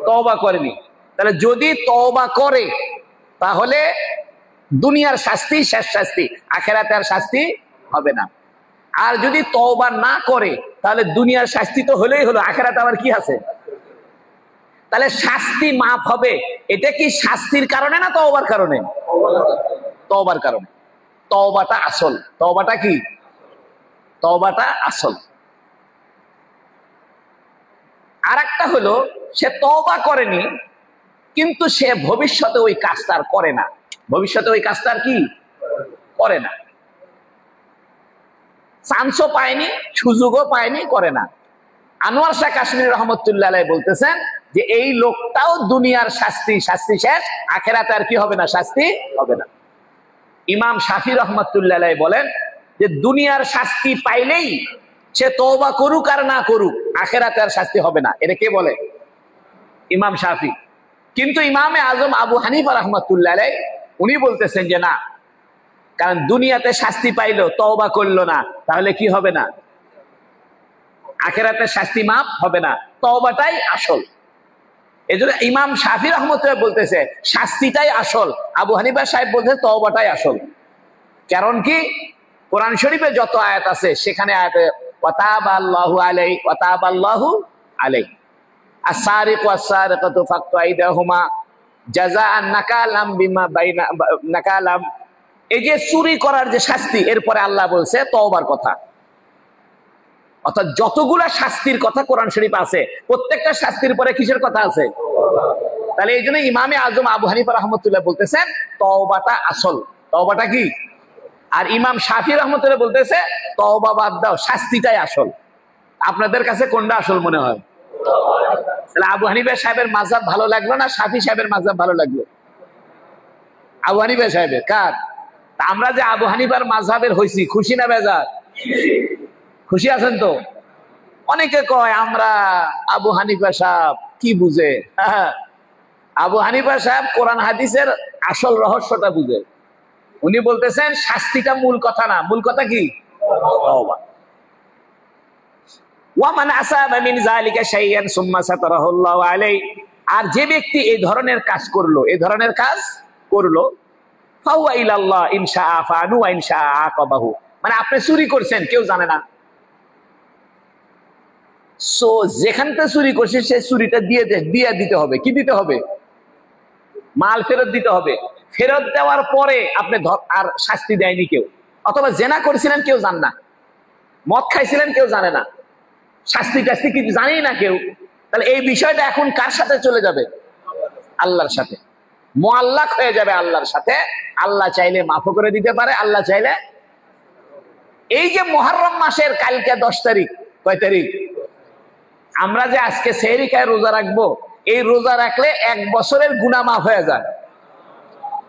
Speaker 1: তওবা করেনি। তাহলে যদি তওবা করে তাহলে দুনিয়ার শাস্তি শেষ শাস্তি, আখিরাতে আর শাস্তি হবে না। আর যদি তওবা না করে তাহলে দুনিয়ার শাস্তি তো হলেই হলো, আখিরাতে আবার কি আছে? তাহলে শাস্তি মাফ হবে, এটা কি শাস্তির কারণে না তওবার কারণে? তওবার কারণে। তওবাটা আসল। তওবাটা কি? তওবাটা আসল। আর একটা হলো সে তওবা করেনি কিন্তু সে ভবিষ্যতে ওই কাজটা আর করে না, ভবিষ্যতে ওই কাজটা আর কি করে না, চান্সও পায়নি, সুযোগও পায়নি, করে না। আনোয়ার শাহ কাশ্মীরি রহমতুল্লাহ আলাইহি বলতেছেন যে এই লোকটাও দুনিয়ার শাস্তি, শাস্তি শেষ, আখিরাতে আর কি হবে না, শাস্তি হবে না। ইমাম শাফি রহমতুল্লাহ আলাইহি বলেন যে দুনিয়ার শাস্তি পাইলেই সে তওবা করুক আর না করুক, আখিরাতে আর শাস্তি হবে না। এটা কে বলে? ইমাম শাফি। কিন্তু ইমামে আজম আবু হানিফা রহমতুল্লাহ আলাইহি উনি বলতেছেন যে না, কারণ দুনিয়াতে শাস্তি পাইলো, তওবা করলো না, তাহলে কি হবে না, আখিরাতে শাস্তি মাফ হবে না, তওবাটাই আসল। এজন্য ইমাম শাফি রহমতুল্লাহ বলতেছে শাস্তিটাই আসল, আবু হানিফা সাহেব বলতেছে তওবাটাই আসল। কারণ কি, কোরআন শরীফে যত আয়াত আছে সেখানে আয়াতে ওয়াতাবাল্লাহু আলাইহি, ওয়াতাবাল্লাহু আলাইহি, আস-সারিকু ওয়াস-সারিকাতু ফাকতু আইদাহুমা জাযাআন নাকালাম বিমা বাইনা নাকালাম। এই যে চুরি করার যে শাস্তি, এরপরে আল্লাহ বলছে তওবার কথা। অর্থাৎ যতগুলা শাস্তির কথা কোরআন শরীফ আছে, প্রত্যেকটা শাস্তির পরে কিসের কথা আছে? তাহলে এই জন্য ইমামে আজম আবু হানিফা রহমতুল্লাহ বলতেছেন তওবাটা আসল। তওবাটা কি? আর ইমাম শাফি রহমতুল্লাহ বলতেছে তওবা বাদ দাও, শাস্তিটাই আসল। আপনাদের কাছে কোনটা আসল মনে হয়? তাহলে আবু হানিফা সাহেবের মাযহাব ভালো লাগলো না শাফি সাহেবের মাযহাব ভালো লাগলো? আবু হানিফা সাহেবের। কার? আমরা যে আবু হানিফার মাযহাবের হইছি, খুশি না বেজার? খুশি আছেন তো? অনেকে কয় আমরা আবু হানিফা সাহেব কি বুঝে, আবু হানিফা সাহেব কোরআন হাদিসের আসল রহস্যটা বুঝে। উনি বলতেছেন শাস্তিটা মূল কথা না, মূল কথা কি? তওবা। ওয়া মান আসাবা মিন যালিকা শাইআন সুম্মা সাতারাহুল্লাহু আলাইহি, আর যে ব্যক্তি এই ধরনের কাজ করলো, এই ধরনের কাজ করলো, ফাহুয়া ইলাল্লাহ ইনশাআ ফানু ওয়া ইনশাআ আকাবাহু, মানে আপনি চুরি করছেন কেউ জানে না, সো যেখান থেকে চুরি করছে সে চুরিটা দিয়ে দিতে হবে। কি দিতে হবে? মাল ফেরত দিতে হবে। ফেরত দেওয়ার পরে আপনি আর শাস্তি দেয়নি কেউ, অথবা জেনা করেছিলেন কেউ জান না, মদ খাইছিলেন কেউ জানে না, শাস্তি টাস্তি কিছু জানেই না কেউ, তাহলে এই বিষয়টা এখন কার সাথে চলে যাবে? আল্লাহর সাথে, মুআল্লাক হয়ে যাবে আল্লাহর সাথে। আল্লাহ চাইলে মাফও করে দিতে পারে, আল্লাহ চাইলে। এই যে মুহররম মাসের কালকে 10 তারিখ, কয় তারিখ? আমরা যে আজকে সেহরি খায় রোজা রাখবো, এই রোজা রাখলে 1 বছরের গুনাহ মাফ হয়ে যায়।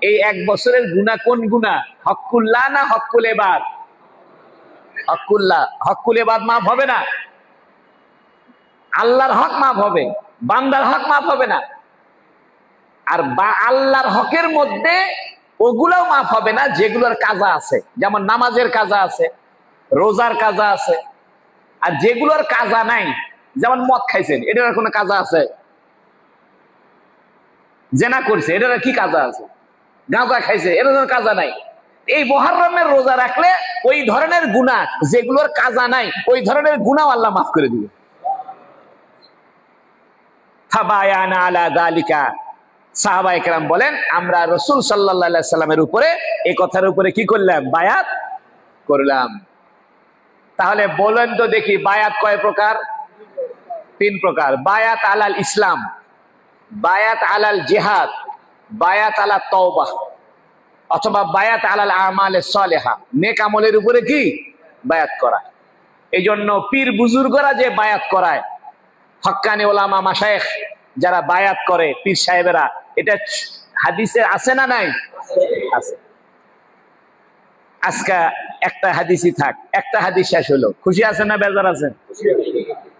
Speaker 1: এই 1 বছরের গুনাহ কোন গুনাহ? হক্কুল্লাহ না হক্কুল ইবাদ? হক্কুল্লাহ। হক্কুল ইবাদ মাফ হবে না, আল্লাহর হক মাফ হবে, বান্দার হক মাফ হবে না। আর আল্লাহর হকের মধ্যে ওগুলোও মাফ হবে না যেগুলোর কাজা আছে, যেমন নামাজের কাজা আছে, রোজার কাজা আছে। আর যেগুলোর কাজা নাই, যেমন মদ খাইছেন, এটার কোনো কাজা আছে? জেনা করছে, এটার কি কাজা আছে? গাঁজা খাইছে, এটার কাজা নাই। এই মুহররমের রোজা রাখলে ওই ধরনের গুনাহ যেগুলোর কাজা নাই, ওই ধরনের গুনাহ আল্লাহ মাফ করে দিবে। ফাবায়ানা আলা যালিকা, সাহাবায়ে কেরাম বলেন আমরা রাসূল সাল্লাল্লাহু আলাইহি সাল্লামের উপরে এই কথার উপরে কি করলাম? বায়াত করলাম। তাহলে বলেন তো দেখি বায়াত কয় প্রকার? 3 প্রকার। বায়াত আলাল ইসলাম, বায়াত আলাল জিহাদ, বায়াত আলা তওবা, অথবা বায়াত আলাল আমালে সালেহা, নেক আমলের উপরে কি বায়াত করা। এই জন্য পীর বুজুর্গরা যে বায়াত করায়, হক্কানি ওলামা মাশায়েখ যারা বায়াত করে, পীর সাহেবেরা, এটা হাদিসে আছে না নাই? আছে। আজকে একটা হাদিসই থাক, একটা হাদিস শেষ হলো, খুশি আছেন না বেজার আছেন?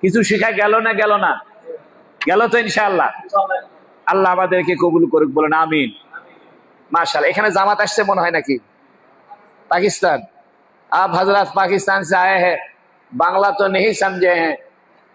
Speaker 1: কিছু শিখা গেল না? গেল না? গেল তো ইনশাআল্লাহ। আল্লাহ আমাদেরকে কবুল করুক, বলেন আমিন। माशाल्लाह। এখানে জামাত আসছে মনে হয় নাকি? पाकिस्तान। आप हजरत पाकिस्तान से आए हैं, बांग्ला तो नहीं समझे हैं,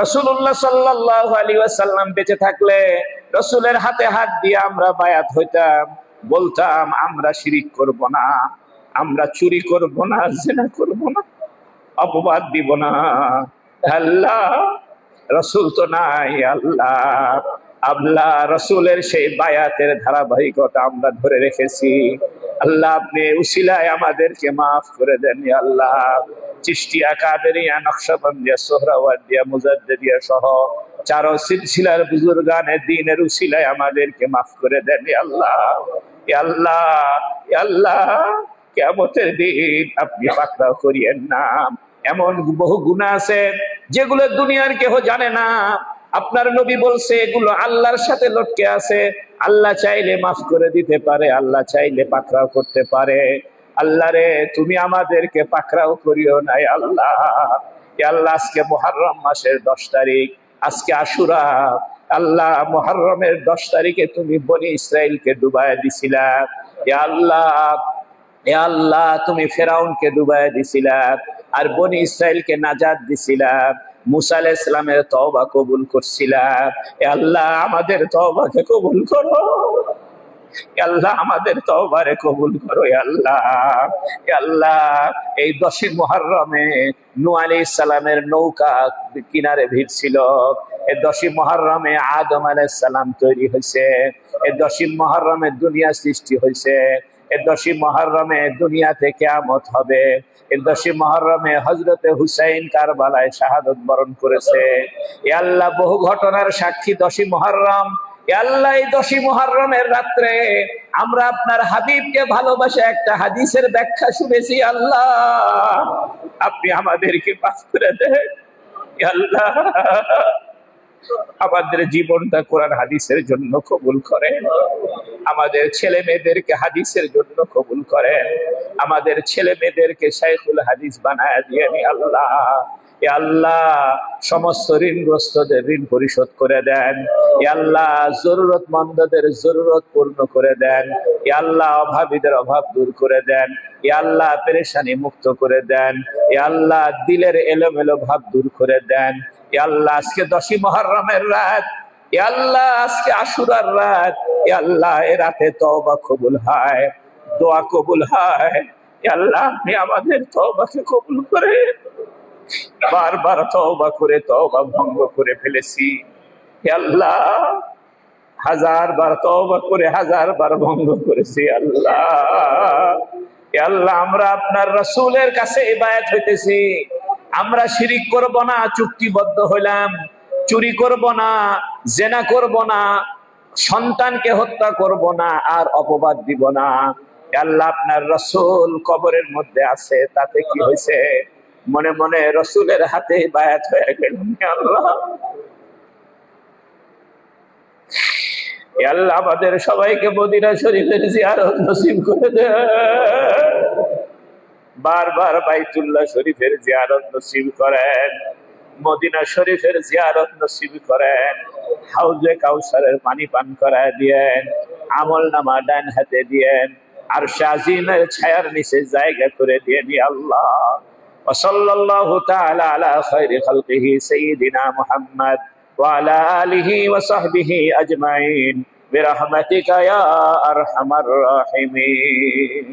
Speaker 1: রাসূলুল্লাহ সাল্লাল্লাহু আলাইহি ওয়াসাল্লাম বেঁচে থাকলে রাসূলের হাতে হাত দিয়ে আমরা বায়াত হইতাম, বলতাম আমরা শিরিক করব না, আমরা চুরি করব না, জিনা করব না, অপবাদ দিব না। আল্লাহ রাসূল তো নাই, আল্লাহ রাসূলের সেই বায়াতের ধারাবাহিকতা আমরা ধরে রেখেছি। আল্লাহ আপনি উসিলায় আমাদেরকে মাফ করে দেন ইয়া আল্লাহ। চিশতিয়া, কাদেরিয়া, নকশবন্দিয়া, সোহরাওয়ার্দিয়া, মুজাদ্দিদিয়া সহ চারো সিলসিলার বুজুর্গানে দ্বীনের উসিলায় আমাদেরকে মাফ করে দেন ইয়া আল্লাহ। ইয়া আল্লাহ, ইয়া আল্লাহ, কিয়ামতের দিন আপনি পাকড়াও করিয়েন না। এমন বহু গুনাহ আছে যেগুলো দুনিয়ার কেহ জানে না, আপনার নবী বলছে এগুলো আল্লাহর সাথে লটকে আছে। আল্লাহ চাইলে মাফ করে দিতে পারে, আল্লাহ চাইলে পাকড়াও করতে পারে। আল্লাহ রে, তুমি আমাদেরকে পাকড়াও করিও না আল্লাহ। আল্লাহ আজকে মুহররম মাসের 10 তারিখ, আজকে আশুরা। আল্লাহ মুহররমের 10 তারিখে তুমি বনি ইসরাইলকে ডুবায় দিছিলা। আল্লাহ, আল্লাহ তুমি ফেরাউনকে ডুবায় দিছিলা আর বনি ইসরাইলকে নাজাত দিছিলা। মুসা আলাইহিস সালামের তওবা কবুল করছিলা। আল্লাহ আমাদের তওবাকে কবুল করো, আল্লাহ আমাদের তওবারে কবুল করো আল্লাহ। আল্লাহ এই 10 মুহররমে নূহ আলাইহিস সালামের নৌকা কিনারে ভিড়ছিল। এই 10 মুহররমে আদম আলাইহিস সালাম তৈরি হয়েছে। এই 10 মুহররমে দুনিয়া সৃষ্টি হয়েছে। এই 10 মুহররমে দুনিয়াতে কিয়ামত হবে। এই 10 মুহররমে হযরতে হুসাইন কারবালায় শাহাদাত বরণ করেছে। ইয়া আল্লাহ বহু ঘটনার সাক্ষী 10 মুহররম। আল্লাহ এই 10 মুহররমের রাত্রে আমরা আপনার হাবিবকে ভালোবাসে একটা হাদিসের ব্যাখ্যা শুনেছি। আল্লাহ আপনি আমাদেরকে মাফ করে দেন আল্লাহ। আমাদের জীবনটা কোরআন হাদিসের জন্য কবুল করেন। আমাদের ছেলে মেয়েদেরকে হাদিসের জন্য কবুল করেন। আমাদের ছেলে মেয়েদেরকে শাইখুল হাদিস বানায় দিয়ে আল্লাহ। আল্লাহ সমস্ত ঋণগ্রস্তদের ঋণ পরিশোধ করে দেন। আল্লাহ জরুরতমন্দদের জরুরত পূর্ণ করে দেন। আল্লাহ অভাবীদের অভাব দূর করে দেন। আল্লাহ পেরেশানি মুক্ত করে দেন। আল্লাহ দিলের এলোমেলো ভাব দূর করে দেন। আল্লাহ আজকে 10 মুহররমের রাত, আল্লাহ আজকে আশুরার রাত। আল্লাহ এ রাতে তওবা কবুল হয়, দোয়া কবুল হয়। আল্লাহ আপনি আমাদের তওবাকে কবুল করে। বারবার তওবা করে তওবা ভঙ্গ করে ফেলেছি আল্লাহ। 1000 বার তওবা করে 1000 বার ভঙ্গ করেছি আল্লাহ। আল্লাহ আমরা আপনার রাসূলের কাছে ইবাদত হইতেছি। আমরা শিরিক করব না, চুক্তিবদ্ধ হইলাম। চুরি করব না, জিনা করব না, সন্তানকে হত্যা করব না, আর অপবাদ দিব না। আল্লাহ আপনার রাসূল কবরের মধ্যে আছে, তাতে কি হয়েছে? মনে মনে রাসূলের হাতে বায়াত হয়ে গেলাম আল্লাহ। আল্লাহ আমাদের সবাইকে মদিনা শরীফের জিয়ারত নসিব করে দেন। বারবার বাইতুল্লাহ শরীফের জিয়ারত নসিব করেন, মদিনা শরীফের জিয়ারত নসিব করেন। হাউজে কাউসারের পানি পান করায় দিয়েন। আমলনামা ডান হাতে দিয়েন। আরশে আজিমের ছায়ার নিচে জায়গা করে দিয়েন আল্লাহ। ওয়াসাল্লাল্লাহু তাআলা আলা খায়রি খালকিহি সাইয়্যিদিনা মুহাম্মদ ওয়া আলা আলিহি ওয়া সাহবিহি আজমাইন বিরহমাতিকা ইয়া আরহামার রাহিমিন।